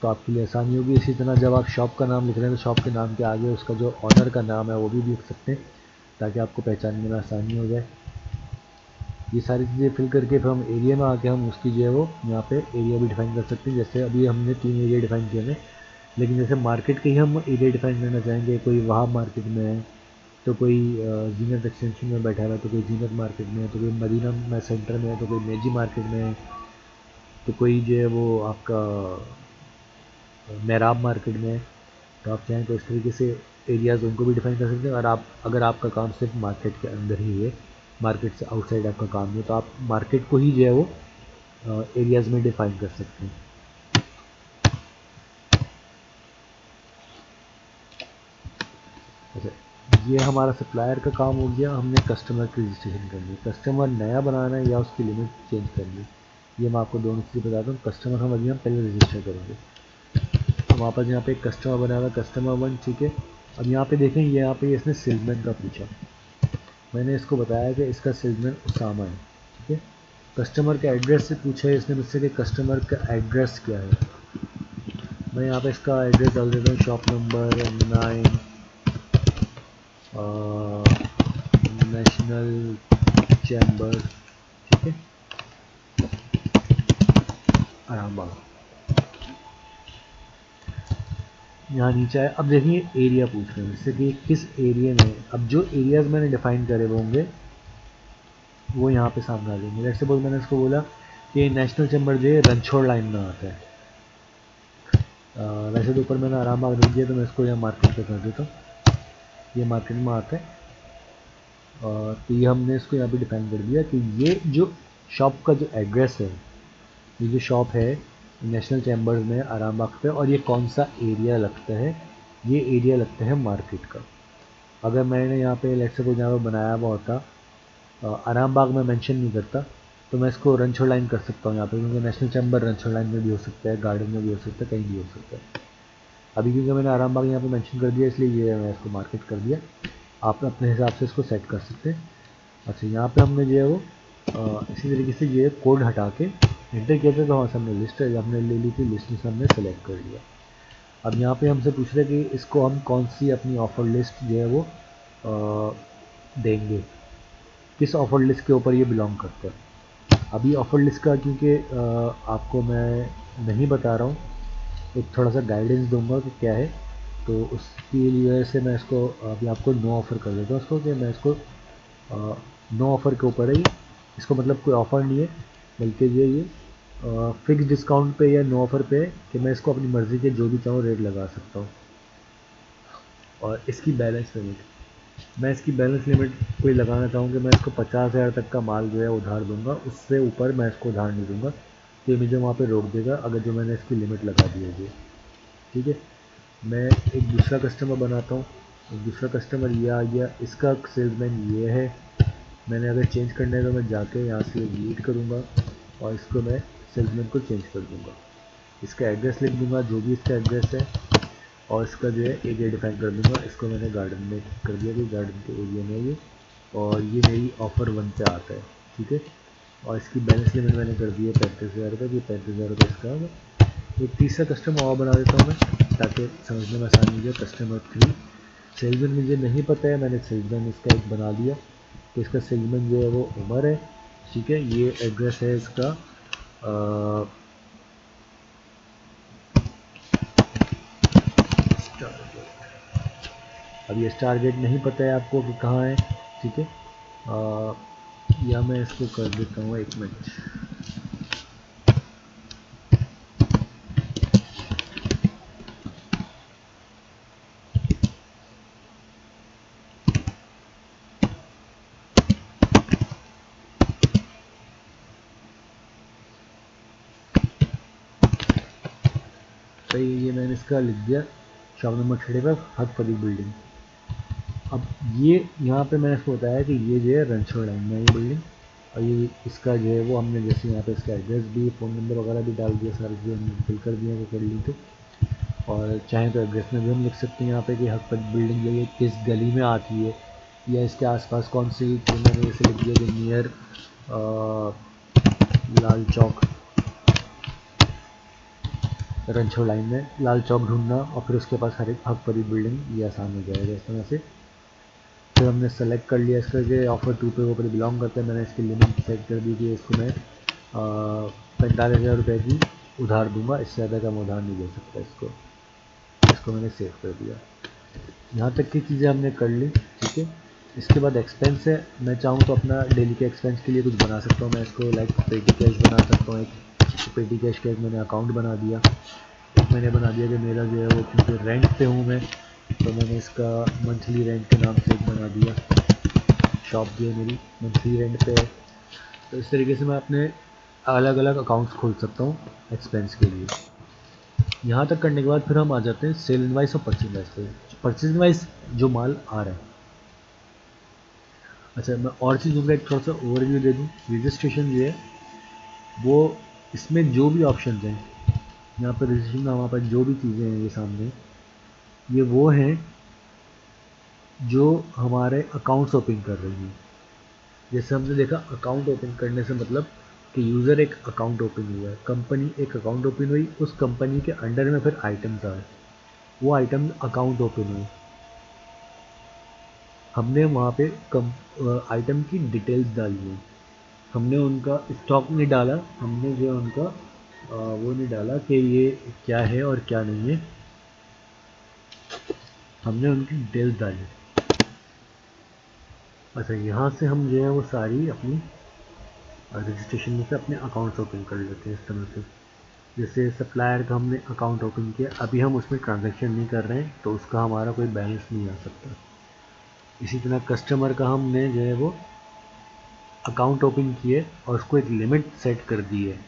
तो आपके लिए आसानी होगी। इसी तरह जब आप शॉप का नाम लिख रहे हैं तो शॉप के नाम के आगे उसका जो ऑनर का नाम है वो भी लिख सकते हैं, ताकि आपको पहचानने में आसानी हो जाए। ये सारी चीज़ें फिल करके फिर हम एरिया में आके हम उसकी जो है वो यहाँ पे एरिया भी डिफाइन कर सकते हैं। जैसे अभी हमने 3 एरिया डिफाइन किए हैं, लेकिन जैसे मार्केट के ही हम एरिया डिफाइन करना चाहेंगे, कोई वहाब मार्केट में है, तो कोई जीनत एक्सटेंशन में बैठा हुआ है, तो कोई जीनत मार्केट में है, तो कोई मदीना में सेंटर में है, तो कोई मेजी मार्केट में है, तो कोई जो है वो आपका मेराब मार्केट में है। तो आप चाहें तो इस तरीके से एरियाज़ उनको भी डिफाइन कर सकते हैं। और आप अगर आपका काम सिर्फ मार्केट के अंदर ही है, मार्केट से आउटसाइड आपका काम नहीं है, तो आप मार्केट को ही जो है वो एरियाज़ में डिफाइन कर सकते हैं। अच्छा, ये हमारा सप्लायर का काम हो गया। हमने कस्टमर की रजिस्ट्रेशन करनी है, कस्टमर नया बनाना है या उसकी लिमिट चेंज करनी है, ये मैं आपको दोनों चीज़ें बताता हूँ। कस्टमर हम अभी हम पहले रजिस्टर करेंगे। तो वापस यहाँ पे एक कस्टमर बना हुआ, कस्टमर 1, ठीक है। अब यहाँ पे देखें, यहाँ पे इसने सेल्समैन का पूछा, मैंने इसको बताया कि इसका सेल्समैन उसामा है, ठीक है। कस्टमर के एड्रेस से पूछा है इसने मुझसे कि कस्टमर का एड्रेस क्या है। मैं यहाँ पे इसका एड्रेस डाल देता हूँ, शॉप नंबर 9 नेशनल चैम्बर, ठीक है, आरामबाग। यहाँ नीचे है। अब देखिए एरिया पूछ रहे हैं इससे कि किस एरिया में। अब जो एरियाज़ मैंने डिफाइन करे वो होंगे वो यहाँ पे सामने आ जाएंगे। लेट्स सपोज मैंने इसको बोला कि नेशनल चैम्बर जो है रणछोड़ लाइन में आता है। वैसे तो ऊपर मैंने आरामबाग रख दिया, तो मैं इसको यहाँ मार्केट पे कर देता हूँ, ये मार्केट में आता है। और तो ये हमने इसको यहाँ पे डिफाइन कर दिया कि ये जो शॉप का जो एड्रेस है, ये जो शॉप है नेशनल चैम्बर्स में आरामबाग पे, और ये कौन सा एरिया लगता है, ये एरिया लगता है मार्केट का। अगर मैंने यहाँ पे लेट्स सपोज यहाँ पे बनाया हुआ होता आरामबाग में मेंशन नहीं करता, तो मैं इसको रणछोड़ लाइन कर सकता हूँ यहाँ पे, क्योंकि नेशनल चैम्बर रणछोड़ लाइन में भी हो सकता है, गार्डन में भी हो सकता है, कहीं भी हो सकता है। अभी क्योंकि मैंने आरामबाग यहाँ पे मेंशन कर दिया, इसलिए ये मैं इसको मार्केट कर दिया। आप अपने हिसाब से इसको सेट कर सकते हैं। अच्छा, यहाँ पे हमने जो है वो इसी तरीके से ये कोड हटा के एंटर किया था, तो हमारे सामने लिस्ट है, हमने ले ली थी लिस्ट में से हमने सेलेक्ट कर लिया। अब यहाँ पे हमसे पूछ रहे हैं कि इसको हम कौन सी अपनी ऑफ़र लिस्ट जो है वो देंगे, किस ऑफ़र लिस्ट के ऊपर ये बिलोंग करता है। अभी ऑफ़र लिस्ट का क्योंकि आपको मैं नहीं बता रहा हूँ, एक थोड़ा सा गाइडेंस दूंगा कि क्या है, तो उसकी वजह से मैं इसको अभी आपको नो ऑफ़र कर देता हूँ उसको, कि मैं इसको नो ऑफ़र के ऊपर है ये, इसको मतलब कोई ऑफ़र नहीं है, बल्कि ये फिक्स डिस्काउंट पे या नो ऑफ़र पे है कि मैं इसको अपनी मर्ज़ी के जो भी चाहूँ रेट लगा सकता हूँ। और इसकी बैलेंस लिमिट, मैं इसकी बैलेंस लिमिट कोई लगाना चाहूँ कि मैं इसको 50,000 तक का माल जो है उधार दूंगा, उससे ऊपर मैं इसको उधार नहीं दूंगा, तो ये मुझे वहाँ पे रोक देगा अगर जो मैंने इसकी लिमिट लगा दी है। ठीक है, मैं एक दूसरा कस्टमर बनाता हूँ। एक दूसरा कस्टमर ये आ गया, इसका सेल्समैन ये है। मैंने अगर चेंज करना है तो मैं जाके यहाँ से डिलीट करूँगा और इसको मैं सेल्समैन को चेंज कर दूँगा। इसका एड्रेस लिख दूँगा जो भी इसका एड्रेस है, और इसका जो है एरिया डिफाइन कर दूँगा। इसको मैंने गार्डन में कर दिया कि गार्डन के एरिया में ये, और ये मेरी ऑफ़र 1 पे आता है, ठीक है। और इसकी बैलेंस लिमिट मैंने कर दी है 35,000 रुपये की, 35,000 रुपये इसका होगा। एक तीसरा कस्टमर और बना देता हूँ मैं, ताकि समझने में आसानी हो जाए। कस्टमर 3, सेल्समैन मुझे नहीं पता है, मैंने सेल्समैन इसका एक बना दिया। तो इसका सेल्समैन जो है वो उमर है, ठीक है। ये एड्रेस है इसका अब ये स्टार गेट नहीं पता है आपको कि कहाँ है, ठीक है। या मैं इसको कर देता हूँ 1 मिनट। सही, ये मैंने इसका लिख दिया, शॉप नंबर 35 हक फरीद बिल्डिंग। अब ये यहाँ पे मैंने इसको बताया कि ये जो है रणछोड़ लाइन में ये बिल्डिंग, और ये इसका जो है वो हमने जैसे यहाँ पे इसका एड्रेस भी, फ़ोन नंबर वगैरह भी डाल दिया, सारी चीज़ें हमने फिल कर दिया कर ली। तो और चाहें तो एड्रेस में भी हम लिख सकते हैं यहाँ पे कि हकपत बिल्डिंग जो है किस गली में आती है, या इसके आसपास कौन सी, तो मैंने जैसे लिख दिया कि नियर लाल चौक, रणछोड़ लाइन में लाल चौक ढूंढना, और फिर उसके पास हर एक हकपत बिल्डिंग, ये आसान हो जाएगा इस तरह से। फिर हमने सेलेक्ट कर लिया इसका कि ऑफर 2 पे वो पर बिलोंग करता है। मैंने इसकी लिमिट सेट कर दी कि इसको मैं 45,000 रुपये की उधार दूंगा, इससे ज़्यादा का मैं उधार नहीं दे सकता इसको मैंने सेव कर दिया। यहाँ तक की चीज़ें हमने कर ली, ठीक है। इसके बाद एक्सपेंस है, मैं चाहूँ तो अपना डेली के एक्सपेंस के लिए कुछ बना सकता हूँ। मैं इसको लाइक पेटी कैश बना सकता हूँ। एक पेटी कैश का एक मैंने अकाउंट बना दिया। एक मैंने बना दिया कि मेरा जो है वो, क्योंकि रेंट पे हूँ मैं, तो मैंने इसका मंथली रेंट के नाम से एक बना दिया। शॉप जो है मेरी मंथली रेंट पे है। तो इस तरीके से मैं अपने अलग अलग अकाउंट्स खोल सकता हूँ एक्सपेंस के लिए। यहाँ तक करने के बाद फिर हम आ जाते हैं सेल इनवाइस और परचेज इनवाइस पे। परचेज इनवाइस जो माल आ रहा है, अच्छा मैं और चीज़ों का एक थोड़ा सा ओवरव्यू दे दूँ। रजिस्ट्रेशन जो है वो, इसमें जो भी ऑप्शन हैं यहाँ पर रजिस्ट्रेशन में हमारे पास जो भी चीज़ें हैं ये सामने, ये वो हैं जो हमारे अकाउंट्स ओपन कर रही हैं। जैसे हमने देखा अकाउंट ओपन करने से मतलब कि यूज़र एक अकाउंट ओपन हुआ है, कंपनी एक अकाउंट ओपन हुई, उस कंपनी के अंडर में फिर आइटम्स आए, वो आइटम अकाउंट ओपन हुए, हमने वहाँ पे आइटम की डिटेल्स डाली है। हमने उनका स्टॉक नहीं डाला, हमने जो है उनका वो नहीं डाला कि ये क्या है और क्या नहीं है, हमने उनकी डिटेल्स डाली। अच्छा यहाँ से हम जो है वो सारी अपनी रजिस्ट्रेशन में से अपने अकाउंट्स ओपन कर लेते हैं इस तरह से। जैसे सप्लायर का हमने अकाउंट ओपन किया, अभी हम उसमें ट्रांजैक्शन नहीं कर रहे हैं तो उसका हमारा कोई बैलेंस नहीं आ सकता। इसी तरह कस्टमर का हमने जो है वो अकाउंट ओपन किए और उसको एक लिमिट सेट कर दी है,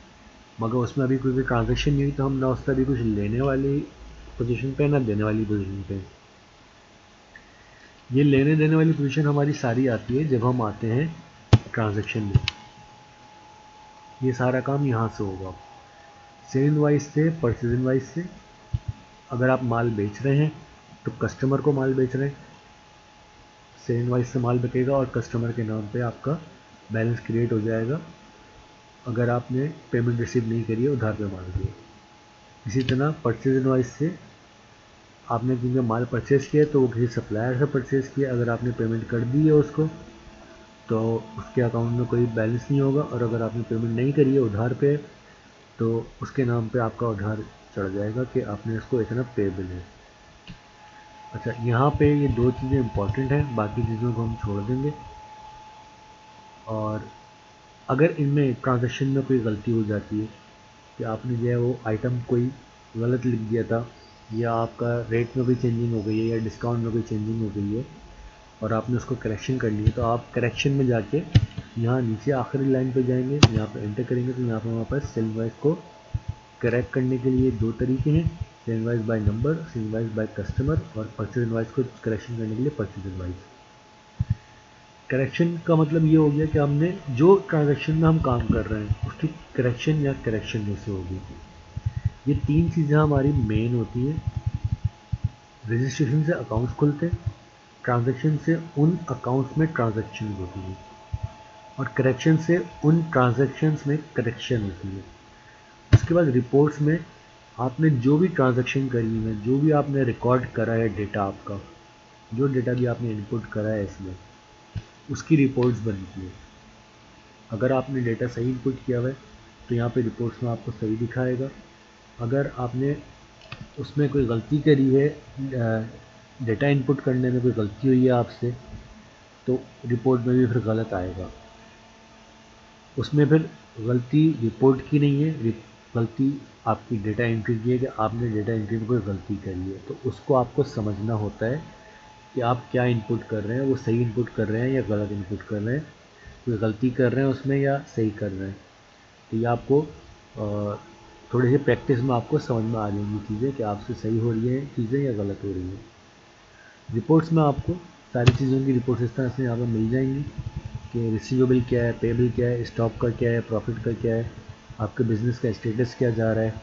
मगर उसमें अभी कोई भी ट्रांजैक्शन नहीं हुई, तो हम ना उससे अभी कुछ लेने वाली पोजीशन पे ना देने वाली पोजीशन पे। ये लेने देने वाली पोजीशन हमारी सारी आती है जब हम आते हैं ट्रांजैक्शन में। ये सारा काम यहाँ से होगा, सेल इनवाइस से, परचेज इनवाइस से। अगर आप माल बेच रहे हैं तो कस्टमर को माल बेच रहे हैं, सेल इनवाइस से माल बिकेगा और कस्टमर के नाम पे आपका बैलेंस क्रिएट हो जाएगा अगर आपने पेमेंट रिसीव नहीं करी है, उधार पे माल दिए। इसी तरह परचेज इनवाइस से आपने क्योंकि माल परचेज़ किया तो वो किसी सप्लायर से परचेज़ किया, अगर आपने पेमेंट कर दी है उसको तो उसके अकाउंट में कोई बैलेंस नहीं होगा, और अगर आपने पेमेंट नहीं करी है उधार पे तो उसके नाम पे आपका उधार चढ़ जाएगा कि आपने इसको इतना पेबल है। अच्छा यहाँ पे ये दो चीज़ें इंपॉर्टेंट हैं, बाकी चीज़ों को हम छोड़ देंगे। और अगर इनमें ट्रांजैक्शन में कोई गलती हो जाती है कि आपने जो है वो आइटम कोई गलत लिख दिया था, या आपका रेट में कोई चेंजिंग हो गई है, या डिस्काउंट में कोई चेंजिंग हो गई है और आपने उसको करेक्शन कर लिया, तो आप करेक्शन में जाके यहाँ नीचे आखिरी लाइन पे जाएंगे, यहाँ पे एंटर करेंगे तो यहाँ पे हमारे पास सेल इनवाइस को करेक्ट करने के लिए दो तरीके हैं, cell invoice by number, cell invoice by customer, और परचेज इनवाइस को करेक्शन करने के लिए परचेज इनवाइस। करेक्शन का मतलब ये हो गया कि हमने जो ट्रांजैक्शन में हम काम कर रहे हैं उसकी करेक्शन या करेक्शन में से होगी। ये तीन चीज़ें हमारी मेन होती हैं। रजिस्ट्रेशन से अकाउंट्स खुलते हैं, ट्रांजैक्शन से उन अकाउंट्स में ट्रांजैक्शन होती है, और करेक्शन से उन ट्रांजैक्शंस में करेक्शन होती है। उसके बाद रिपोर्ट्स में आपने जो भी ट्रांजैक्शन करी है, जो भी आपने रिकॉर्ड करा है डेटा, आपका जो डेटा भी आपने इनपुट करा है इसमें, उसकी रिपोर्ट्स बनती है। अगर आपने डेटा सही इनपुट किया हुआ है तो यहाँ पे रिपोर्ट्स में आपको सही दिखाएगा। अगर आपने उसमें कोई गलती करी है, डेटा इनपुट करने में कोई गलती हुई है आपसे, तो रिपोर्ट में भी फिर गलत आएगा। उसमें फिर गलती रिपोर्ट की नहीं है, गलती आपकी डेटा एंट्री की है कि आपने डेटा एंट्री में कोई गलती करी है, तो उसको आपको समझना होता है कि आप क्या इनपुट कर रहे हैं, वो सही इनपुट कर रहे हैं या गलत इनपुट कर रहे हैं, कोई गलती कर रहे हैं उसमें या सही कर रहे हैं। तो ये आपको थोड़ी सी प्रैक्टिस में आपको समझ में आ जाएंगी चीज़ें कि आपसे सही हो रही है चीज़ें या गलत हो रही हैं। रिपोर्ट्स में आपको सारी चीज़ों की रिपोर्ट्स इस तरह से यहाँ पर मिल जाएंगी कि रिसीवेबल क्या है, पेबल क्या है, स्टॉक का क्या है, प्रॉफिट का क्या है, आपके बिज़नेस का स्टेटस क्या जा रहा है,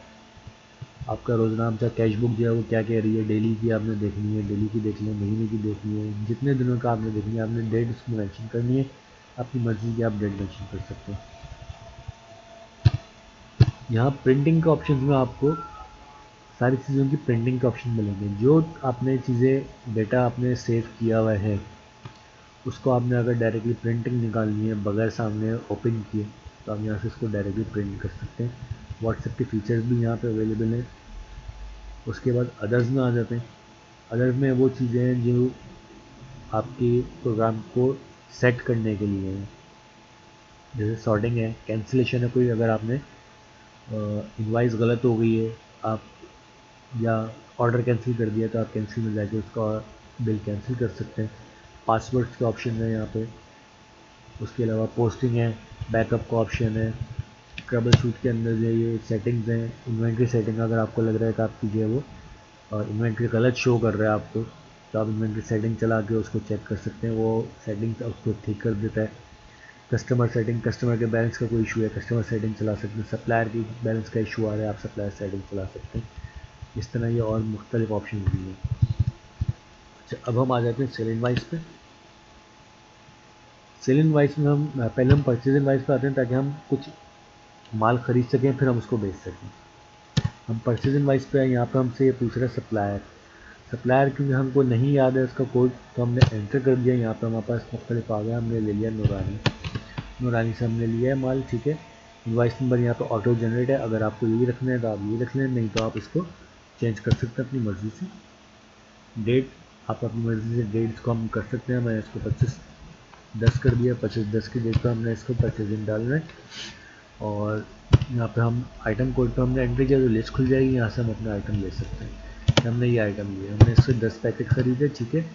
आपका रोज़ाना आपका कैश बुक जो है वो क्या कह रही है, डेली की आपने देखनी है, डेली की देख लें, महीने की देखनी है, जितने दिनों का आपने देखनी है, आपने डेट उसमें मेंशन करनी है, अपनी मर्ज़ी की आप डेट मेंशन कर सकते हैं। यहाँ प्रिंटिंग के ऑप्शन में आपको सारी चीज़ों की प्रिंटिंग के ऑप्शन मिलेंगे। जो आपने चीज़ें डेटा आपने सेव किया हुआ है उसको आपने अगर डायरेक्टली प्रिंटिंग निकालनी है बगैर सामने ओपन किए तो आप यहाँ से इसको डायरेक्टली प्रिंट कर सकते हैं। व्हाट्सएप के फीचर्स भी यहाँ पे अवेलेबल हैं। उसके बाद अदर्स में आ जाते हैं। अदर्स में वो चीज़ें हैं जो आपके प्रोग्राम को सेट करने के लिए हैं, जैसे सॉर्टिंग है, कैंसिलेशन है, कोई अगर आपने इनवाइस गलत हो गई है आप या ऑर्डर कैंसिल कर दिया तो आप कैंसिल में जाके उसका बिल कैंसिल कर सकते हैं। पासवर्ड्स के ऑप्शन है यहाँ पे। उसके अलावा पोस्टिंग है, बैकअप का ऑप्शन है, ट्रबल शूट के अंदर जो ये सेटिंग्स हैं, इन्वेंट्री सेटिंग अगर आपको लग रहा है कि आपकी जो है वो इन्वेंट्री गलत शो कर रहा है आपको तो आप इन्वेंट्री सेटिंग चला के उसको चेक कर सकते हैं, वो सेटिंग उसको ठीक कर देता है। कस्टमर सेटिंग, कस्टमर के बैलेंस का कोई इशू है कस्टमर सेटिंग चला सकते हैं। सप्लायर की बैलेंस का इशू आ रहा है आप सप्लायर सेटिंग चला सकते हैं। इस तरह ये और मुख्तलिफ ऑप्शन भी हैं। अच्छा, अब हम आ जाते हैं सेल इनवाइस पे। सेल इनवाइस में हम पहले हम परचेज इनवाइस पे आते हैं ताकि हम कुछ माल खरीद सकें फिर हम उसको बेच सकें। हम परचेज इनवाइस पे आए, यहाँ पे हमसे ये पूछ रहा है सप्लायर। सप्लायर क्योंकि हमको नहीं याद है उसका कोड तो हमने एंटर कर दिया। यहाँ पे हमारे पास मुख्तलिफ आ गया, हमने ले लिया नूरानी। नूरानी से हमने लिया है माल, ठीक है। इनवाइस नंबर यहाँ पे ऑटो जनरेट है, अगर आपको यही रखना है तो आप ये रख लें, नहीं तो आप इसको चेंज कर सकते हैं अपनी मर्ज़ी से। डेट आप अपनी मर्ज़ी से डेट्स को हम कर सकते हैं। मैंने इसको 25/10 कर दिया। 25/10 की डेट पर हमने इसको परचेजिंग डालना है और यहाँ पे हम आइटम कोड पे हमने एंट्री किया तो लिस्ट खुल जाएगी, यहाँ से हम अपना आइटम ले सकते हैं। हमने ये आइटम लिया, हमने इससे 10 पैकेट खरीदे, ठीक है।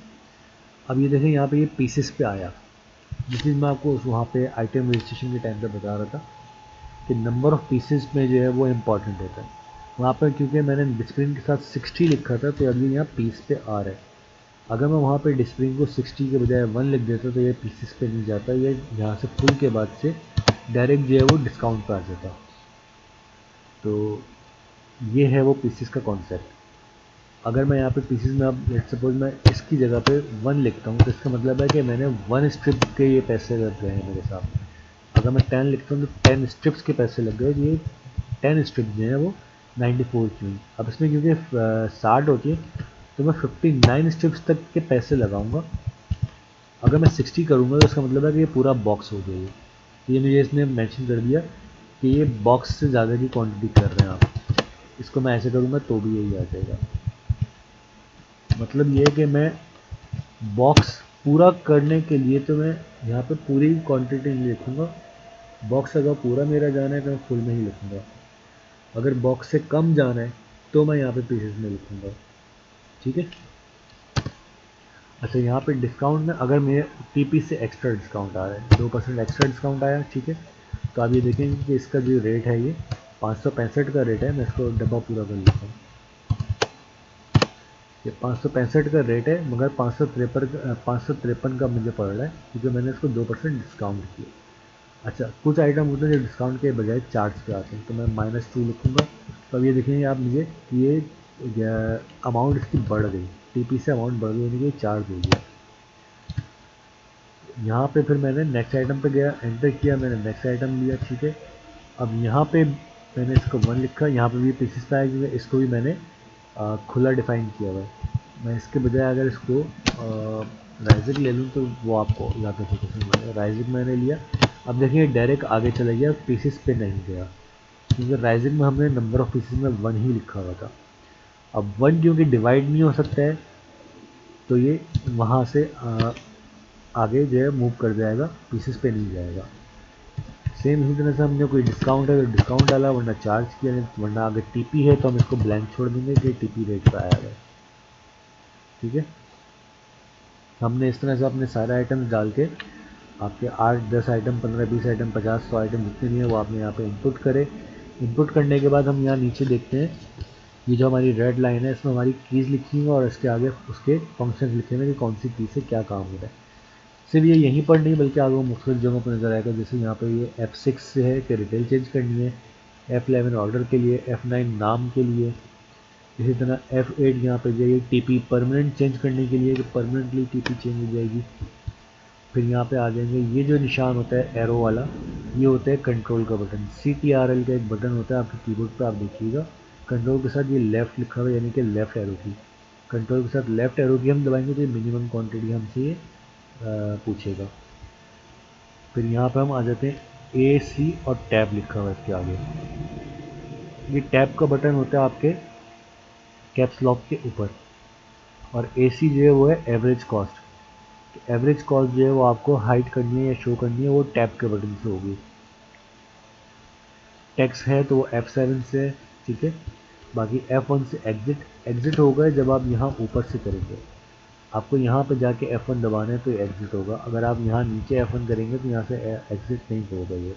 अब ये देखें यहाँ पे ये पीसेस पे आया, जिस चीज़ मैं आपको वहाँ पे आइटम रजिस्ट्रेशन के टाइम पे बता रहा था कि नंबर ऑफ़ पीसेस में जो है वो इम्पॉर्टेंट होता है। वहाँ पर क्योंकि मैंने डिस्प्लिन के साथ 60 लिखा था तो अभी यहाँ पीस पे आ रहा है। अगर मैं वहाँ पे डिस्प्लिन को 60 के बजाय 1 लिख देता तो ये पीसेस पे नहीं जाता, ये यहाँ से फुल के बाद से डायरेक्ट जो है वो डिस्काउंट पे आ जाता। तो ये है वो पीसेस का कॉन्सेप्ट। अगर मैं यहाँ पे पीसेस में अब लेट्स सपोज मैं इसकी जगह पे 1 लिखता हूँ तो इसका मतलब है कि मैंने 1 स्ट्रिप के ये पैसे लग गए हैं मेरे सामने। अगर मैं 10 लिखता हूँ तो 10 स्ट्रिप्स के पैसे लग गए, ये 10 स्ट्रिप्स जो हैं वो 94 की हुई। अब इसमें क्योंकि 60 होती है तो मैं 59 स्ट्रिप्स तक के पैसे लगाऊंगा। अगर मैं 60 करूँगा तो इसका मतलब है कि ये पूरा बॉक्स हो जाएगी। ये मुझे इसने मेंशन कर दिया कि ये बॉक्स से ज़्यादा की क्वांटिटी कर रहे हैं आप। इसको मैं ऐसे करूँगा तो भी यही आ जाएगा। मतलब ये है कि मैं बॉक्स पूरा करने के लिए तो मैं यहाँ पे पूरी क्वांटिटी नहीं लिखूँगा। बॉक्स अगर पूरा मेरा जाना है तो मैं फुल में ही लिखूँगा। अगर बॉक्स से कम जाना है तो मैं यहाँ पे पीसेस में लिखूँगा, ठीक है। अच्छा, यहाँ पे डिस्काउंट में अगर मेरे टीपी से एक्स्ट्रा डिस्काउंट आ रहा है, 2% एक्स्ट्रा डिस्काउंट आया, ठीक है। तो आप ये देखेंगे कि इसका जो रेट है ये 565 का रेट है। मैं इसको डब्बा पूरा कर लेता हूँ। ये 565 का रेट है मगर 553 का मुझे पड़ रहा है क्योंकि मैंने इसको 2% डिस्काउंट किया। अच्छा, कुछ आइटम होते हैं जो डिस्काउंट के बजाय चार्ज पे आते हैं तो मैं -2 लिखूँगा। तो अब ये देखेंगे आप मुझे कि ये अमाउंट इसकी बढ़ गई, टीपी से अमाउंट बढ़ गई, यानी कि चार्ज हो गया। यहाँ पे फिर मैंने नेक्स्ट आइटम पे गया, एंटर किया, मैंने नेक्स्ट आइटम लिया, ठीक है। अब यहाँ पे मैंने इसको 1 लिखा, यहाँ पे भी पीसेस पे आया क्योंकि इसको भी मैंने खुला डिफाइन किया हुआ है। मैं इसके बजाय अगर इसको राइजिक ले लूँ तो वो आपको ज़्यादा फोकस मिलेगा। राइजिक मैंने लिया। अब देखिए डायरेक्ट आगे चला गया, पीसेस पे नहीं गया क्योंकि राइजिक में हमने नंबर ऑफ़ पीसेस में 1 ही लिखा हुआ था। अब 1 क्योंकि डिवाइड नहीं हो सकता है तो ये वहाँ से आगे जो है मूव कर जाएगा, पीसेस पे नहीं जाएगा। सेम इसी तरह से हमने कोई डिस्काउंट है तो डिस्काउंट डाला, वरना चार्ज किया, वरना अगर टीपी है तो हम इसको ब्लैंक छोड़ देंगे कि टीपी रेट पर आया है, ठीक है। हमने इस तरह से अपने सारे आइटम डाल के आपके 8-10 आइटम, 15-20 आइटम, 50-100 आइटम जितने भी हैं वो आपने यहाँ पे इनपुट करें। इनपुट करने के बाद हम यहाँ नीचे देखते हैं ये जो हमारी रेड लाइन है इसमें हमारी कीज़ लिखी हुई है और इसके आगे उसके फंक्शन लिखे हुए हैं कि कौन सी की से क्या काम हो रहा है। सिर्फ ये यहीं पर नहीं बल्कि आगे मुख्तलिफ जगहों पर नज़र आएगा। जैसे यहाँ पे ये F6 से है कि डिटेल चेंज करनी है, F11 ऑर्डर के लिए, F9 नाम के लिए, इसी तरह F8 यहाँ पे जो ये टीपी परमानेंट चेंज करने के लिए कि परमानेंटली टीपी चेंज हो जाएगी। फिर यहाँ पे आ जाएंगे, ये जो निशान होता है एरो वाला, ये होता है कंट्रोल का बटन। CTRL का एक बटन होता है आपके कीबोर्ड पे, आप देखिएगा कंट्रोल के साथ ये लेफ़्ट लिखा हुआ है यानी कि लेफ़्ट एरो की। कंट्रोल के साथ लेफ़्ट एरो की हम दबाएंगे तो ये मिनिमम क्वांटिटी हमसे ये पूछेगा। फिर यहाँ पे हम आ जाते हैं AC और टैब लिखा हुआ है इसके आगे। ये टैब का बटन होता है आपके कैप्स लॉक के ऊपर, और AC जो है वो है एवरेज कॉस्ट। एवरेज कॉस्ट जो है वो आपको हाइड करनी है या शो करनी है, वो टैब के बटन से होगी। टेक्स्ट है तो वो F7 से, ठीक है। बाकी F1 से एग्जिट होगा जब आप यहाँ ऊपर से करेंगे। आपको यहाँ पे जाके F1 दबाना है तो ये एग्जिट होगा। अगर आप यहाँ नीचे F1 करेंगे तो यहाँ से एग्जिट नहीं होगा ये।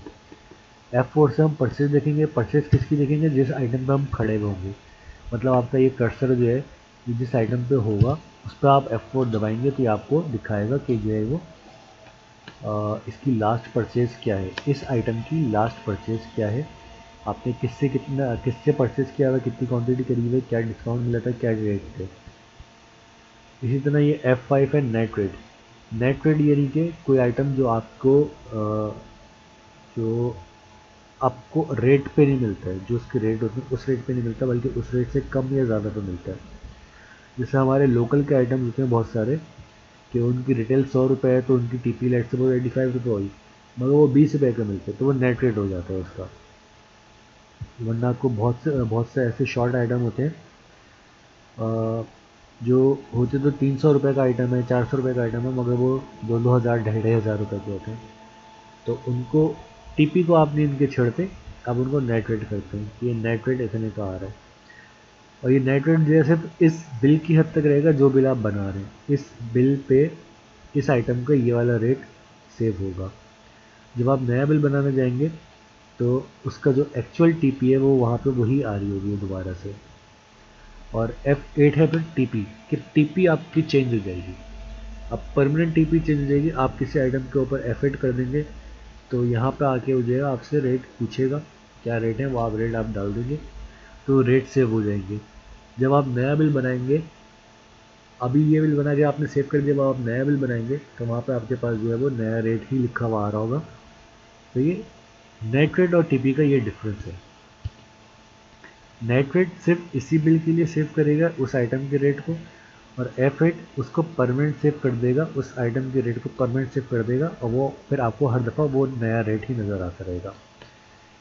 F4 से हम परचेज देखेंगे। परचेज किसकी देखेंगे? जिस आइटम पे हम खड़े हुए होंगे। मतलब आपका ये कर्सर जो है ये जिस आइटम पे होगा उस पर आप F4 दबाएंगे तो ये आपको दिखाएगा कि जो है वो इसकी लास्ट परचेज़ क्या है, इस आइटम की लास्ट परचेज़ क्या है, आपने किससे परचेज़ किया हुआ, कितनी क्वांटिटी करी है, क्या डिस्काउंट मिला था, क्या रेट थे। इसी तरह ये F5 है नेट रेट। नेट रेट यानी कि कोई आइटम जो आपको रेट पे नहीं मिलता है, जो उसके रेट होते हैं उस रेट पे नहीं मिलता, बल्कि उस रेट से कम या ज़्यादा पे मिलता है। जैसे हमारे लोकल के आइटम होते हैं बहुत सारे कि उनकी रिटेल 100 रुपये है तो उनकी टीपी लेट से वो 85 रुपये हुई, मगर वो 20 रुपये का मिलते हैं तो वो नेट रेट हो जाता है उसका। वरना आपको बहुत से ऐसे शॉर्ट आइटम होते हैं जो होते तो 300 रुपये का आइटम है, 400 रुपये का आइटम है, मगर वो 2-2 हज़ार 2,500 रुपये के होते हैं। तो उनको टीपी को आप नहीं इनके छेड़ते, आप उनको नेट रेट करते हैं कि ये नेट रेट इतने का आ रहा है। और ये नेट रेट जो है सिर्फ इस बिल की हद तक रहेगा जो बिल आप बना रहे हैं। इस बिल पे इस आइटम का ये वाला रेट सेव होगा। जब आप नया बिल बनाने जाएंगे तो उसका जो एक्चुअल टीपी है वो वहाँ पे वही आ रही होगी दोबारा से। और F8 है फिर टीपी, कि टीपी आपकी चेंज हो जाएगी। अब परमानेंट टीपी चेंज हो जाएगी। आप किसी आइटम के ऊपर F8 कर देंगे तो यहाँ पे आके हो जाएगा, आपसे रेट पूछेगा क्या रेट है, वो आप रेट आप डाल देंगे तो रेट सेव हो जाएंगे। जब आप नया बिल बनाएंगे, अभी ये बिल बना के आपने सेव कर दिया, अब आप नया बिल बनाएंगे तो वहाँ पे आपके पास जो है वो नया रेट ही लिखा हुआ आ रहा होगा। तो ये नेट रेट और टीपी का ये डिफरेंस है। नेट रेट सिर्फ इसी बिल के लिए सेव करेगा उस आइटम के रेट को, और F8 उसको परमानेंट सेव कर देगा, उस आइटम के रेट को परमानेंट सेव कर देगा, और वो फिर आपको हर दफ़ा वो नया रेट ही नज़र आता रहेगा।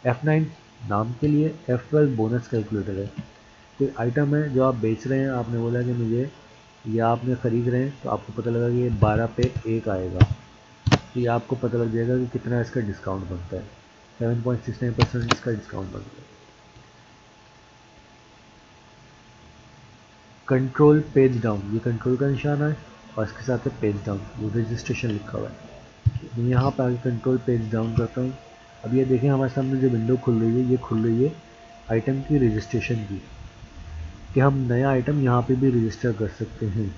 F9 नाम के लिए, F12 बोनस कैलकुलेटर है। कोई आइटम है जो आप बेच रहे हैं, आपने बोला कि मुझे, या आपने ख़रीद रहे हैं तो आपको पता लगा कि ये 12 पे 1 आएगा, तो ये आपको पता लग जाएगा कि कितना इसका डिस्काउंट बनता है। 7.69% इसका डिस्काउंट बनता है। कंट्रोल पेज डाउन, ये कंट्रोल का निशान है और इसके साथ है पेज डाउन, वो रजिस्ट्रेशन लिखा हुआ है। मैं यहाँ पर आगे कंट्रोल पेज डाउन करता हूँ। अब ये देखें हमारे सामने जो विंडो खुल रही है, ये खुल रही है आइटम की रजिस्ट्रेशन की, कि हम नया आइटम यहाँ पे भी रजिस्टर कर सकते हैं।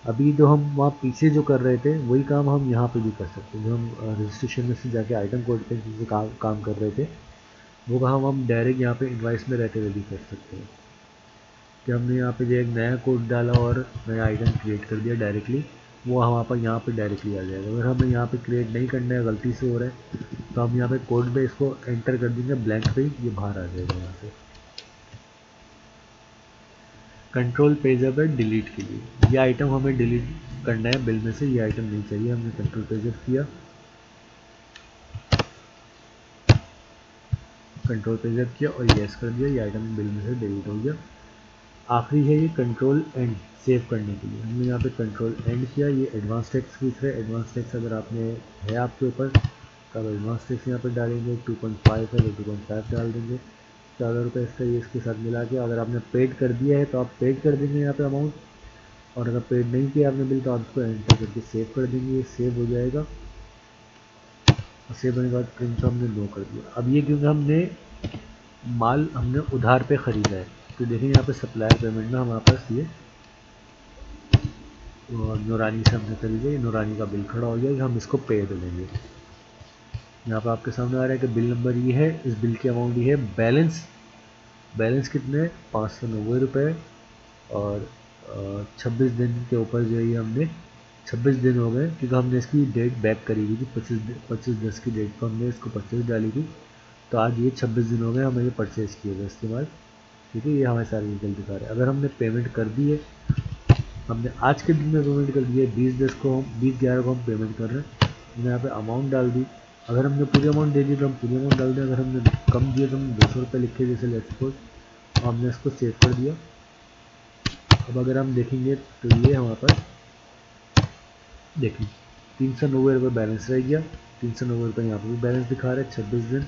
अभी जो हम वहाँ पीछे जो कर रहे थे वही काम हम यहाँ पे भी कर सकते हैं। जो हम रजिस्ट्रेशन में से जाके आइटम कोड पे जिसे काम कर रहे थे, वो काम हम डायरेक्ट यहाँ पे इनवाइस में रहते हुए भी कर सकते हैं। कि हमने यहाँ पे जो एक नया कोड डाला और नया आइटम क्रिएट कर दिया डायरेक्टली, वो वहाँ पर यहाँ पे डायरेक्टली आ जाएगा। अगर हमें यहाँ पे क्रिएट नहीं करना है, गलती से हो रहा है, तो हम यहाँ पे कोड पे इसको एंटर कर देंगे ब्लैंक पे, ये बाहर आ जाएगा यहाँ से। कंट्रोल पेज अब है डिलीट के लिए, ये आइटम हमें डिलीट करना है बिल में से, ये आइटम नहीं चाहिए। हमने कंट्रोल पेज अप किया, कंट्रोल पेज अप किया और येस कर दिया, ये आइटम बिल में से डिलीट हो गया। आखिरी है ये कंट्रोल एंड, सेव करने के लिए हमने यहाँ पे कंट्रोल एंड किया। ये एडवांस टेक्स्ट पूछ रहे हैं। एडवांस टेक्स्ट अगर आपने है आपके ऊपर तो आप एडवांस टेक्स्ट यहाँ पे डालेंगे। 2.5 है तो 2.5 डाल देंगे। 14 रुपये इसका ये इसके साथ मिला के, अगर आपने पेड कर दिया है तो आप पेड कर देंगे यहाँ पे अमाउंट, और अगर पेड नहीं किया आपने बिल तो आप इसको एंटर करके सेव कर देंगे। ये सेव हो जाएगा और सेव होने के बाद प्रिंट हमने नो कर दिया। अब ये क्योंकि हमने माल हमने उधार पे ख़रीदा है, तो देखें यहाँ पे सप्लायर पेमेंट में हमारे पास ये नूरानी से हमने खरीदे, नूरानी का बिल खड़ा हो गया कि हम इसको पे करेंगे। यहाँ पर आपके सामने आ रहा है कि बिल नंबर ये है, इस बिल की अमाउंट ये है, बैलेंस कितने 590 रुपये और 26 दिन के ऊपर जो है हमने 26 दिन हो गए क्योंकि हमने इसकी डेट बैक करी हुई थी, 25/10 की डेट को हमने इसको परचेज डाली थी। तो आज ये 26 दिन हो गए हमें ये परचेज़ किए गए इसके बाद। ठीक है, ये हमारे सारे डिटेल दिखा रहे हैं। अगर हमने पेमेंट कर दी है, हमने आज के दिन में पेमेंट कर दी है, 20/10 को हम 20/11 को हम पेमेंट कर रहे हैं। हमने यहाँ पे अमाउंट डाल दी। अगर हमने पूरी अमाउंट दे दी तो हम पूरी अमाउंट डाल दें, अगर हमने कम दिए तो हम 200 रुपये लिखे जैसे लेट्स सपोज, हमने इसको सेव कर दिया। अब अगर हम देखेंगे तो ये हमारे पास देखिए 390 रुपये बैलेंस रह गया। 390 रुपये यहाँ पर भी बैलेंस दिखा रहा है 26 दिन।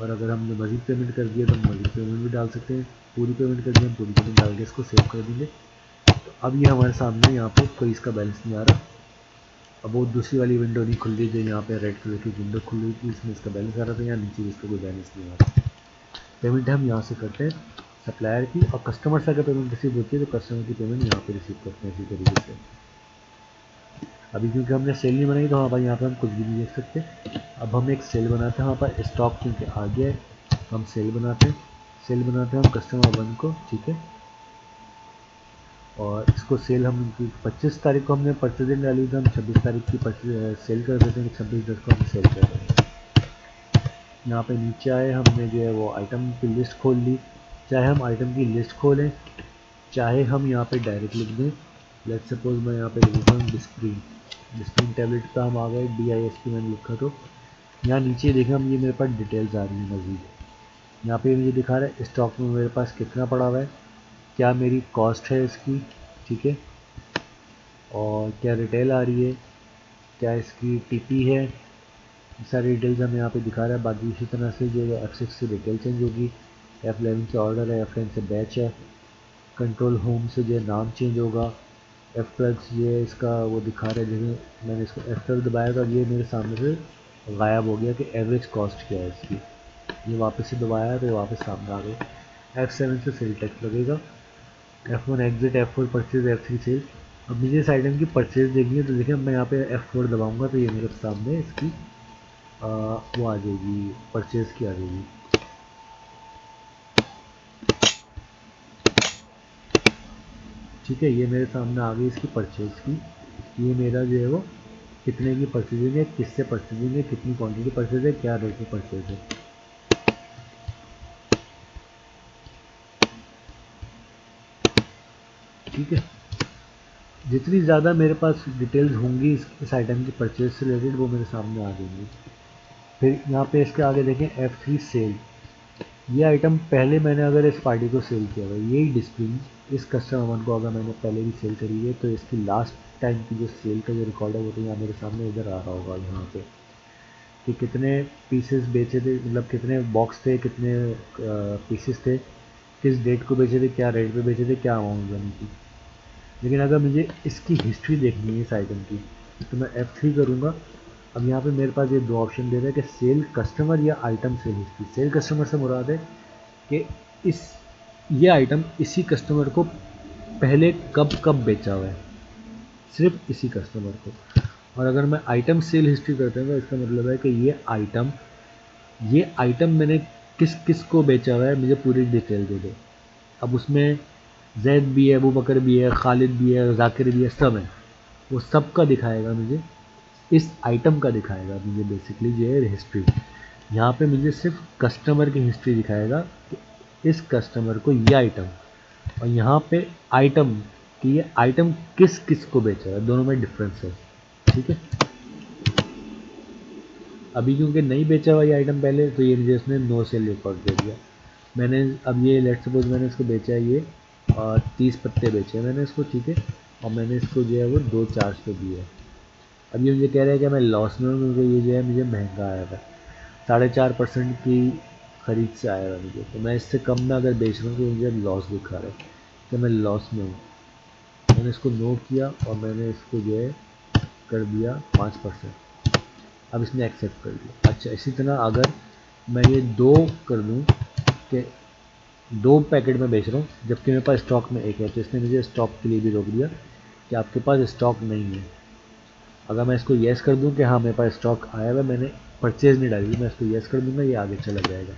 और अगर हमने मज़ीद पेमेंट कर दिया तो हम मज़ीद पेमेंट भी डाल सकते हैं। पूरी पेमेंट कर दी, हम पूरी पेमेंट डाल के इसको सेव कर देंगे। तो अब ये हमारे सामने यहाँ पे कोई इसका बैलेंस नहीं आ रहा। अब वो दूसरी वाली विंडो नहीं खुल रही जो यहाँ पे रेड कलर की विंडो खुल रही थी, इसमें इसका बैलेंस आ रहा था, यहाँ नीचे इसका कोई बैलेंस नहीं आ रहा। पेमेंट हम यहाँ से करते हैं सप्लायर की, और कस्टमर से अगर पेमेंट रिसीव होती है तो कस्टमर की पेमेंट यहाँ पे रिसीव करते हैं इसी तरीके से। अभी क्योंकि हमने सेल नहीं बनाई तो वहाँ पर यहाँ पर हम कुछ भी नहीं देख सकते। अब हम एक सेल बनाते हैं, वहाँ पर स्टॉक क्योंकि आ गया है, हम सेल बनाते हैं हम कस्टमर 1 को। ठीक है, और इसको सेल हम 25 तारीख को हमने परचेजिंग डाली थी, हम 26 तारीख की सेल कर देते हैं, 26/10 को हम सेल कर देते हैं। यहाँ पे नीचे आए, हमने जो है वो आइटम की लिस्ट खोल ली। चाहे हम आइटम की लिस्ट खोलें, चाहे हम यहाँ पे डायरेक्ट लिख दें। लेट्स सपोज मैं यहाँ पे लिख देता हूँ डिस्प्रिन टैबलेट पे हम आ गए, DISP मैंने लिखा। तो यहाँ नीचे देखें हम, ये मेरे पास डिटेल्स आ रही हैं मज़ीद। यहाँ पे मुझे दिखा रहा है स्टॉक में मेरे पास कितना पड़ा हुआ है, क्या मेरी कॉस्ट है इसकी, ठीक है, और क्या रिटेल आ रही है, क्या इसकी TP है। सारी डिटेल्स हमें यहाँ पे दिखा रहा है। बाकी इसी तरह से जो है F6 से डिटेल चेंज होगी, F11 से ऑर्डर है, F10 से बैच है, कंट्रोल होम से जो है नाम चेंज होगा। F12 ये इसका वो दिखा रहा है, जैसे मैंने इसको F12 दबाया था, ये मेरे सामने से गायब हो गया कि एवरेज कॉस्ट क्या है इसकी। ये वापस से दबाया तो ये वापस सामने आ गई। F7 से सेल टैक्स लगेगा, F1 exit, F4 purchase, F3 cell. अब मुझे इस आइटम की परचेज देखनी है तो देखिए मैं यहाँ पे F4 दबाऊंगा तो ये मेरे सामने इसकी वो आ जाएगी, परचेज की आ जाएगी। ठीक है, ये मेरे सामने आ गई इसकी परचेज की। ये मेरा जो है वो कितने की परचेजिंग है, किससे परचेजिंग है, कितनी क्वांटिटी परचेज है, क्या रेट में परचेज है। ठीक है, जितनी ज़्यादा मेरे पास डिटेल्स होंगी इस आइटम की परचेज से रिलेटेड वो मेरे सामने आ जाएंगी। फिर यहाँ पे इसके आगे देखें F3 सेल। ये आइटम पहले मैंने अगर इस पार्टी को सेल किया हुआ है, यही डिस्प्लिन इस कस्टमर 1 को अगर मैंने पहले भी सेल करी है तो इसकी लास्ट टाइम की जो सेल का जो रिकॉर्ड है वो तो यहाँ मेरे सामने इधर आ रहा होगा यहाँ पे कि कितने पीसेस बेचे थे, मतलब कितने बॉक्स थे, कितने पीसेस थे, किस डेट को बेचे थे, क्या रेट पे बेचे थे, क्या अमाउंट बनी थी। लेकिन अगर मुझे इसकी हिस्ट्री देखनी है इस आइटम की तो मैं F3 करूँगा। अब यहाँ पे मेरे पास ये दो ऑप्शन दे रहा है कि सेल कस्टमर या item sale history. Sale customer से मुराद है कि इस ये आइटम इसी कस्टमर को पहले कब कब बेचा हुआ है, सिर्फ इसी कस्टमर को। और अगर मैं आइटम सेल हिस्ट्री करता हूँ तो इसका मतलब है कि ये आइटम मैंने किस किस को बेचा हुआ है, मुझे पूरी डिटेल दे दो। अब उसमें जैद भी है, अबू बकर भी है, खालिद भी है, जाकिर भी है, सब है। वो सब का दिखाएगा मुझे, इस आइटम का दिखाएगा मुझे बेसिकली जो है हिस्ट्री। यहाँ पे मुझे सिर्फ कस्टमर की हिस्ट्री दिखाएगा कि इस कस्टमर को ये आइटम, और यहाँ पे आइटम कि ये आइटम किस किस को बेचा है, दोनों में डिफरेंस है। ठीक है, अभी क्योंकि नहीं बेचा हुआ ये आइटम पहले तो ये मुझे इसने नो सेल रिकॉर्ड दे दिया। मैंने अब ये लेट सपोज मैंने इसको बेचा है ये 30 पत्ते बेचे मैंने इसको। ठीक है, और मैंने इसको जो है वो 2 चार्ज पे दिए। अब ये मुझे कह रहा है कि मैं लॉस में हूँ क्योंकि ये जो है मुझे महंगा आया था, 4.5% की ख़रीद से आया था मुझे। तो मैं इससे कम में अगर बेच रहा हूँ तो मुझे लॉस दिखा रहा है कि मैं लॉस में हूँ। मैंने इसको नो किया और मैंने इसको जो है कर दिया 5%। अब इसने एक्सेप्ट कर दिया। अच्छा, इसी तरह अगर मैं ये 2 कर दूँ कि 2 पैकेट में बेच रहा हूँ, जबकि मेरे पास स्टॉक में एक है। तो इसने मुझे स्टॉक के लिए भी रोक दिया कि आपके पास स्टॉक नहीं है। अगर मैं इसको येस कर दूं कि हाँ मेरे पास स्टॉक आया हुआ, मैंने परचेज़ नहीं डाली, मैं इसको येस कर दूंगा, ये आगे चला जाएगा।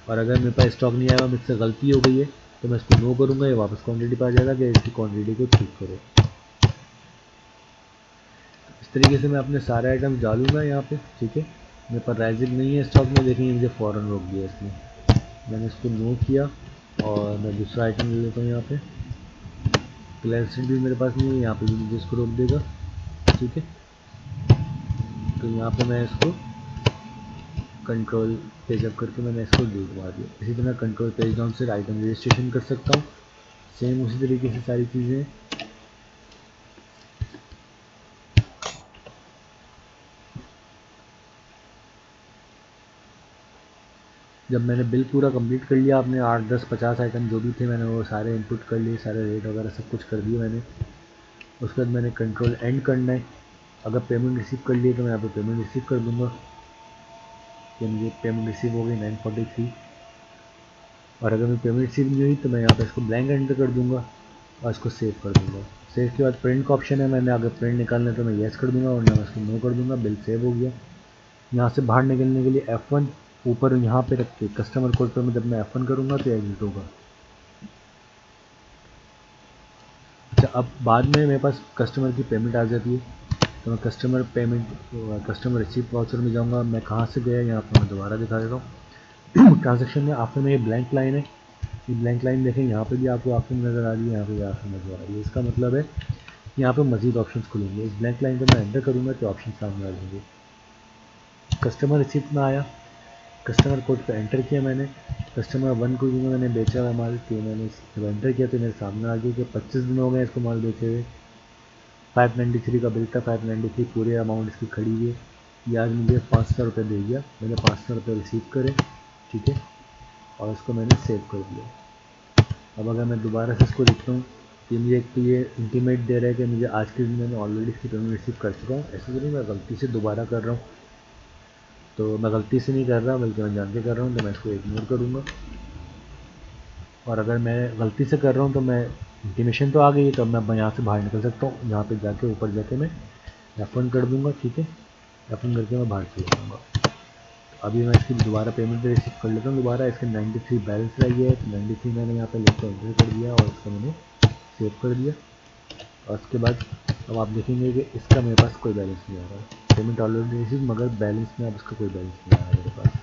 और अगर मेरे पास स्टॉक नहीं आया, मुझसे गलती हो गई है, तो मैं इसको नो करूँगा, ये वापस क्वान्टिटी पर आ जाएगा कि इसकी क्वान्टिटी को ठीक करो। इस तरीके से मैं अपने सारे आइटम डालूंगा यहाँ पे, ठीक है। मेरे पास राइजिंग नहीं है स्टॉक में, देखेंगे मुझे फ़ौरन रोक दिया इसने। मैंने इसको नो किया और मैं दूसरा आइटम ले लेता हूँ। यहाँ पे क्लैंसिंग भी मेरे पास नहीं है, यहाँ पे भी मुझे इसको रोक देगा, ठीक है। तो यहाँ पे मैं इसको कंट्रोल पेज अप करके मैंने इसको डिलीट मार दिया। इसी तरह कंट्रोल पेज डाउन से आइटम रजिस्ट्रेशन कर सकता हूँ, सेम उसी तरीके से सारी चीज़ें। जब मैंने बिल पूरा कंप्लीट कर लिया, आपने 8, 10, 50 आइटम जो भी थे मैंने वो सारे इनपुट कर लिए, सारे रेट वगैरह सब कुछ कर दिए मैंने। उसके बाद मैंने कंट्रोल एंड करना है। अगर पेमेंट रिसीव कर लिए तो मैं यहाँ पे पेमेंट रिसीव कर दूँगा कि मुझे पेमेंट रिसीव हो गई 943। और अगर मैं पेमेंट रिसीव नहीं हुई तो मैं यहाँ पे इसको ब्लैंक एंटर कर दूँगा और इसको सेव कर दूँगा। सेव के बाद प्रिंट का ऑप्शन है, मैंने अगर प्रिंट निकालना है तो मैं येस कर दूँगा, वरना मैं इसको नो कर दूँगा। बिल सेव हो गया। यहाँ से बाहर निकलने के लिए F1 ऊपर यहाँ पे रख के कस्टमर कोड पर मैं जब मैं F1 करूँगा तो एग्जिट होगा। अच्छा, अब बाद में मेरे पास कस्टमर की पेमेंट आ जाती है, तो मैं customer payment customer receipt voucher में जाऊँगा। मैं कहाँ से गया यहाँ पर मैं दोबारा दिखा देता हूँ। ट्रांजेक्शन में आखिर में ये ब्लैंक लाइन है, ये ब्लैंक लाइन देखें, यहाँ पे भी आपको आखिर में नज़र आ रही है, यहाँ पे भी आखिर में नज़र आ रही है। इसका मतलब है यहाँ पे मज़ीद ऑप्शंस खुलेंगे। इस ब्लैंक लाइन को मैं एंटर करूँगा तो ऑप्शन सामने आ जाएंगे। कस्टमर रिसीप्ट में आया, कस्टमर कोड पे एंटर किया मैंने, कस्टमर 1 को जो मैंने बेचा हुआ माल, तो मैंने जब एंटर किया तो मेरे सामने आ गया कि 25 दिन हो गए इसको माल बेचे हुए। 593 का बिल था, 593 पूरे अमाउंट इसकी खड़ी हुई है। ये आज मुझे 500 रुपये दे दिया, मैंने 500 रुपये रिसीव करे, ठीक है, और इसको मैंने सेव कर दिया। अब अगर मैं दोबारा से इसको लिखता हूँ कि मुझे एक तो ये इंटीमेट दे रहा है कि मुझे आज के दिन मैंने ऑलरेडी इसकी पेमेंट रिसीव कर चुका हूँ। ऐसा तो नहीं मैं गलती से दोबारा कर रहा हूँ, तो मैं गलती से नहीं कर रहा बल्कि मैं जान के कर रहा हूँ, तो मैं इसको इग्नोर करूँगा। और अगर मैं गलती से कर रहा हूँ तो मैं इंटीमेशन तो आ गई है, तो अब मैं यहाँ से बाहर निकल सकता हूँ। यहाँ पे जाके ऊपर जाके मैं F1 कर दूँगा, ठीक है। F1 करके मैं बाहर चले जाऊँगा। अभी मैं इसकी दोबारा पेमेंट रिसीव कर लेता हूँ दोबारा। इसके 93 बैलेंस रही है, तो 93 मैंने यहाँ पे लेकर एंटर कर दिया और इसको मैंने सेव कर दिया। और उसके बाद अब आप देखेंगे कि इसका मेरे पास कोई बैलेंस नहीं आ रहा है। पेमेंट ऑलरेडी रिसीव, मगर बैलेंस में अब इसका कोई बैलेंस नहीं आ रहा है मेरे पास।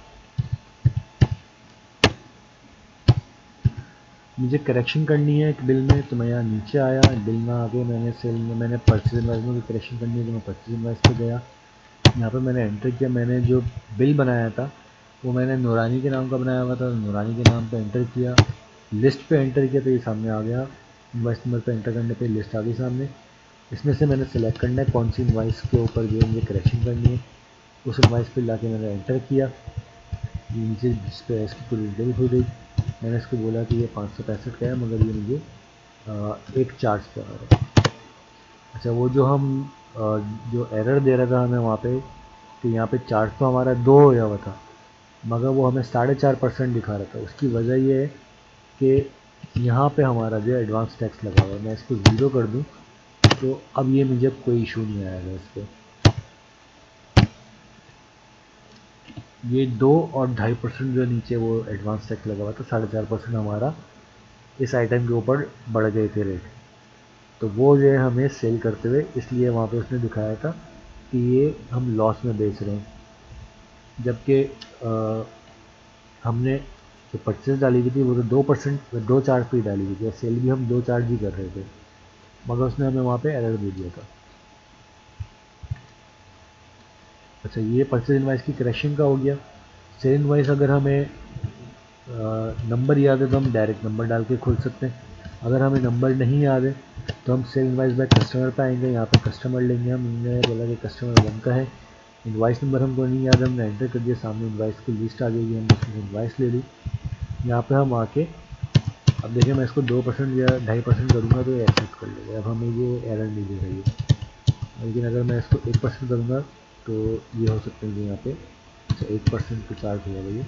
मुझे करेक्शन करनी है एक बिल में, तो मैं यहाँ नीचे आया, बिल में आके मैंने सेल में मैंने परचेज इनवाइस में करेक्शन करनी है, तो मैं परचेज इनवाइस पे गया। यहाँ पे मैंने एंटर किया, मैंने जो बिल बनाया था वो मैंने नूरानी के नाम का बनाया हुआ था, नूरानी के नाम पे एंटर किया, लिस्ट पे एंटर किया तो ये सामने आ गया। इनवाइस नंबर पे एंटर करने पे लिस्ट आ गई सामने। इसमें से मैंने सेलेक्ट करना है कौन सी इनवाइस के ऊपर जो मुझे करेक्शन करनी है। उस इनवाइस पे लाके मैंने एंटर किया, नीचे जिस पे इसकी पूरी डिटेल हो गई। मैंने इसको बोला कि ये 565 का है, मगर ये मुझे एक चार्ज पे आ रहा है। अच्छा, वो जो हम जो एरर दे रहा था हमें वहाँ पे कि यहाँ पे चार्ज तो हमारा 2 होया हुआ था, मगर वो हमें 4.5% दिखा रहा था। उसकी वजह ये है कि यहाँ पे हमारा जो एडवांस टैक्स लगा हुआ है, मैं इसको 0 कर दूँ तो अब ये मुझे कोई इशू नहीं आएगा इस पर। ये 2 और 2.5% जो नीचे वो एडवांस टैक्स लगा हुआ था, 4.5% हमारा इस आइटम के ऊपर बढ़ गए थे रेट। तो वो जो है हमें सेल करते हुए, इसलिए वहाँ पे उसने दिखाया था कि ये हम लॉस में बेच रहे हैं, जबकि हमने जो परचेज डाली हुई थी वो तो 2% 2 चार्ज पे ही डाली हुई थी, और सेल भी हम 2 चार्ज ही कर रहे थे, मगर उसने हमें वहाँ पे एरर दे दिया था। अच्छा, ये परचेज इनवाइस की करेक्शन का हो गया। सेल इनवाइस अगर हमें नंबर याद है तो हम डायरेक्ट नंबर डाल के खोल सकते हैं। अगर हमें नंबर नहीं याद है तो हम सेल इनवाइस बाय कस्टमर पे आएंगे, यहाँ पे कस्टमर लेंगे। हमने बोला कि कस्टमर 1 का है, इनवाइस नंबर हमको नहीं याद, हमने एंटर कर दिया, सामने इनवाइस की लिस्ट आ जाएगी, हमने उसमें इनवाइस ले ली। यहाँ पे हम आके अब देखिए मैं इसको 2% या 2.5% करूँगा तो ये एक्सेप्ट कर लेगा, अब हमें ये एरर नहीं दे रही है। लेकिन अगर मैं इसको 1% करूँगा तो ये हो सकता है कि यहाँ पे अच्छा 1% पे चार्ज हो जाएगा ये।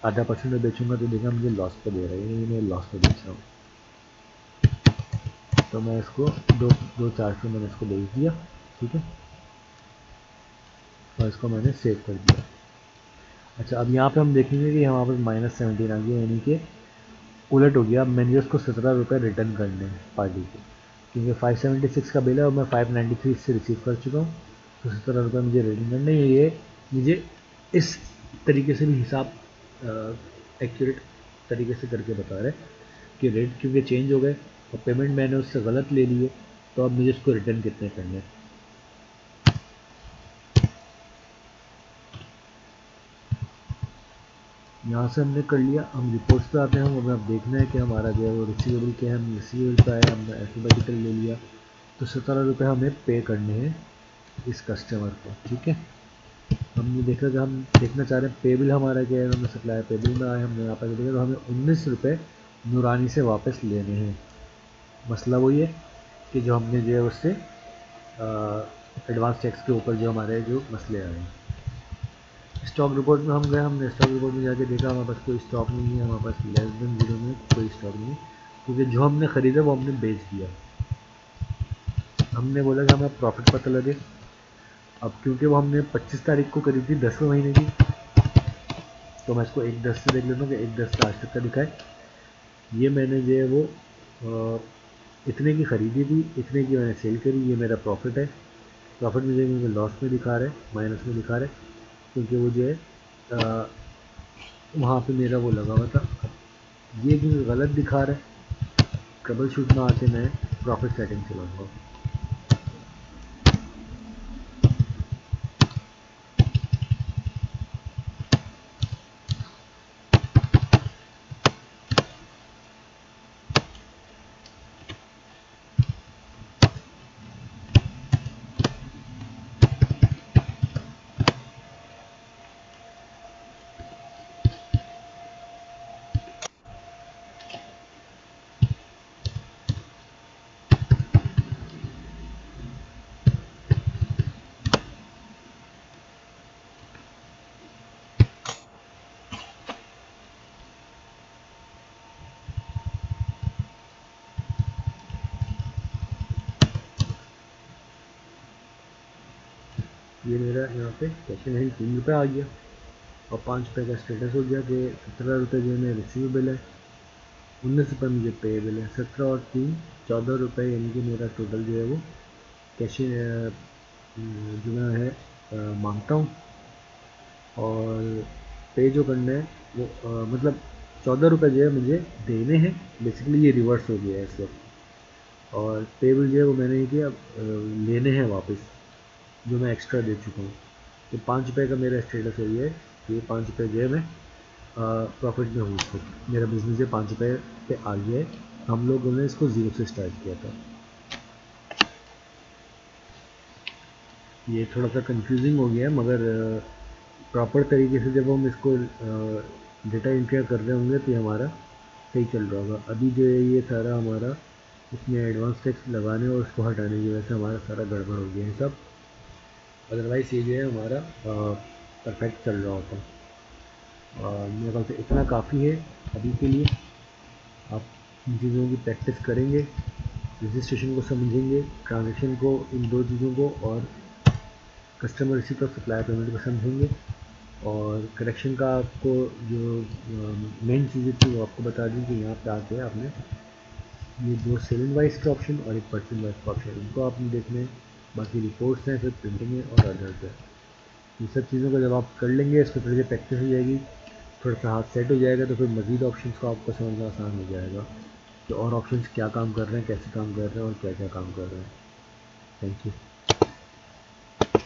आधा परसेंट में बेचूंगा तो देखा मुझे लॉस पे दे रहा है, ये मैं लॉस पे बेच रहा हूँ। तो मैं इसको 2,400 मैंने इसको बेच दिया, ठीक है, और इसको मैंने सेव कर दिया। अच्छा, अब यहाँ पे हम देखेंगे कि हमारे पास -17 आ गया, यानी कि उलट हो गया। अब मैंने उसको 17 रुपये रिटर्न करने हैं पार्टी को, क्योंकि 576 का बिल है और मैं 593 इससे रिसीव कर चुका हूँ। तो 17 रुपये मुझे रिटर्न करने हैं। ये मुझे इस तरीके से भी हिसाब एक्यूरेट तरीके से करके बता रहे हैं कि रेट क्योंकि चेंज हो गए और पेमेंट मैंने उससे गलत ले ली है, तो अब मुझे उसको रिटर्न कितने करने हैं। यहाँ से हमने कर लिया, हम रिपोर्ट्स पे आते हैं। हमें अब देखना है कि हमारा जो है वो रिसीवेबल क्या है। हम रिसीवेबल पे आए, हमने अल्फाबेटिकल ले लिया, तो 17 रुपये हमें पे करने हैं इस कस्टमर को, ठीक है। हमने देखा कि हम देखना चाह रहे हैं पेबिल हमारा क्या है, हमने सप्लायर पेबिल में आए, हमने यहाँ पर देखा तो हमें 19 रुपये नूरानी से वापस लेने हैं। मसला वही है कि जो हमने जो है उससे एडवांस टैक्स के ऊपर जो हमारे जो मसले आए हैं। स्टॉक रिपोर्ट में हम गए, हमने स्टॉक रिपोर्ट में जाके देखा हमारे पास कोई स्टॉक नहीं है, हमारे पास लेस देन जीरो में कोई स्टॉक नहीं है, क्योंकि जो हमने ख़रीदा वो हमने बेच दिया। हमने बोला कि हमें प्रॉफिट पता लगे। अब क्योंकि वो हमने 25 तारीख को खरीदी 10वें महीने की, तो मैं इसको 1/10 से देख लेता हूँ कि 1/10 से आज तक का दिखाए। ये मैंने जो है वो इतने की ख़रीदी थी, इतने की मैंने सेल करी, ये मेरा प्रॉफिट है। प्रॉफिट मुझे लॉस में दिखा रहा है, माइनस में दिखा रहा है, क्योंकि वो जो है वहाँ पे मेरा वो लगा हुआ था। ये क्योंकि गलत दिखा रहा है, ट्रबल शूट में आके मैं प्रॉफिट सेटिंग चलाऊँगा। ये मेरा यहाँ पे कैश इन हैंड 3 रुपये आ गया और 5 रुपये का स्टेटस हो गया कि 17 रुपये जो है रिसीवेबल है, 19 रुपये मुझे पेएबल है। 17 और 3 14 रुपये, यानी कि मेरा टोटल जो है वो कैश जो मैं है मांगता हूँ। और पे जो करना है वो मतलब 14 रुपये जो है मुझे देने हैं। बेसिकली ये रिवर्स हो गया है इस वक्त। और पेबल जो है वो मैंने ये किया लेने हैं वापस, जो मैं एक्स्ट्रा दे चुका हूँ। तो 5 रुपये का मेरा स्टेटस है ये, ये 5 रुपये जो है मैं प्रॉफिट में हूँ। इसको मेरा बिजनेस ये 5 रुपये पे आ गया है। हम लोगों ने इसको ज़ीरो से स्टार्ट किया था। ये थोड़ा सा कंफ्यूजिंग हो गया है, मगर प्रॉपर तरीके से जब हम इसको डेटा एंट्री कर रहे होंगे तो ये हमारा सही चल रहा होगा। अभी जो है ये सारा हमारा इसमें एडवांस टैक्स लगाने और उसको हटाने की वजह से हमारा सारा गड़बड़ हो गया है सब। अदरवाइज़ ये जो है हमारा परफेक्ट चल रहा होता। मेरे ख्याल से इतना काफ़ी है अभी के लिए। आप इन चीज़ों की प्रैक्टिस करेंगे, रजिस्ट्रेशन को समझेंगे, ट्रांजेक्शन को, इन दो चीज़ों को, और कस्टमर रिसीप्ट और सप्लायर पेमेंट को समझेंगे। और करेक्शन का आपको जो मेन चीज़ें थी वो आपको बता दी कि यहाँ पे आके आपने ये दो सेलिंग वाइज के ऑप्शन और एक परचेज वाइज का ऑप्शन, इनको आपने देखने हैं। बाकी रिपोर्ट्स हैं, फिर प्रिंटिंग है और अदर्स है। इन सब चीज़ों को जब आप कर लेंगे, इसको थोड़ी सी प्रैक्टिस हो जाएगी, थोड़ा सा हाथ सेट हो जाएगा, तो फिर मज़ीद ऑप्शंस को आपको समझना आसान हो जाएगा कि और ऑप्शंस क्या काम कर रहे हैं, कैसे काम कर रहे हैं और क्या क्या काम कर रहे हैं। Thank you.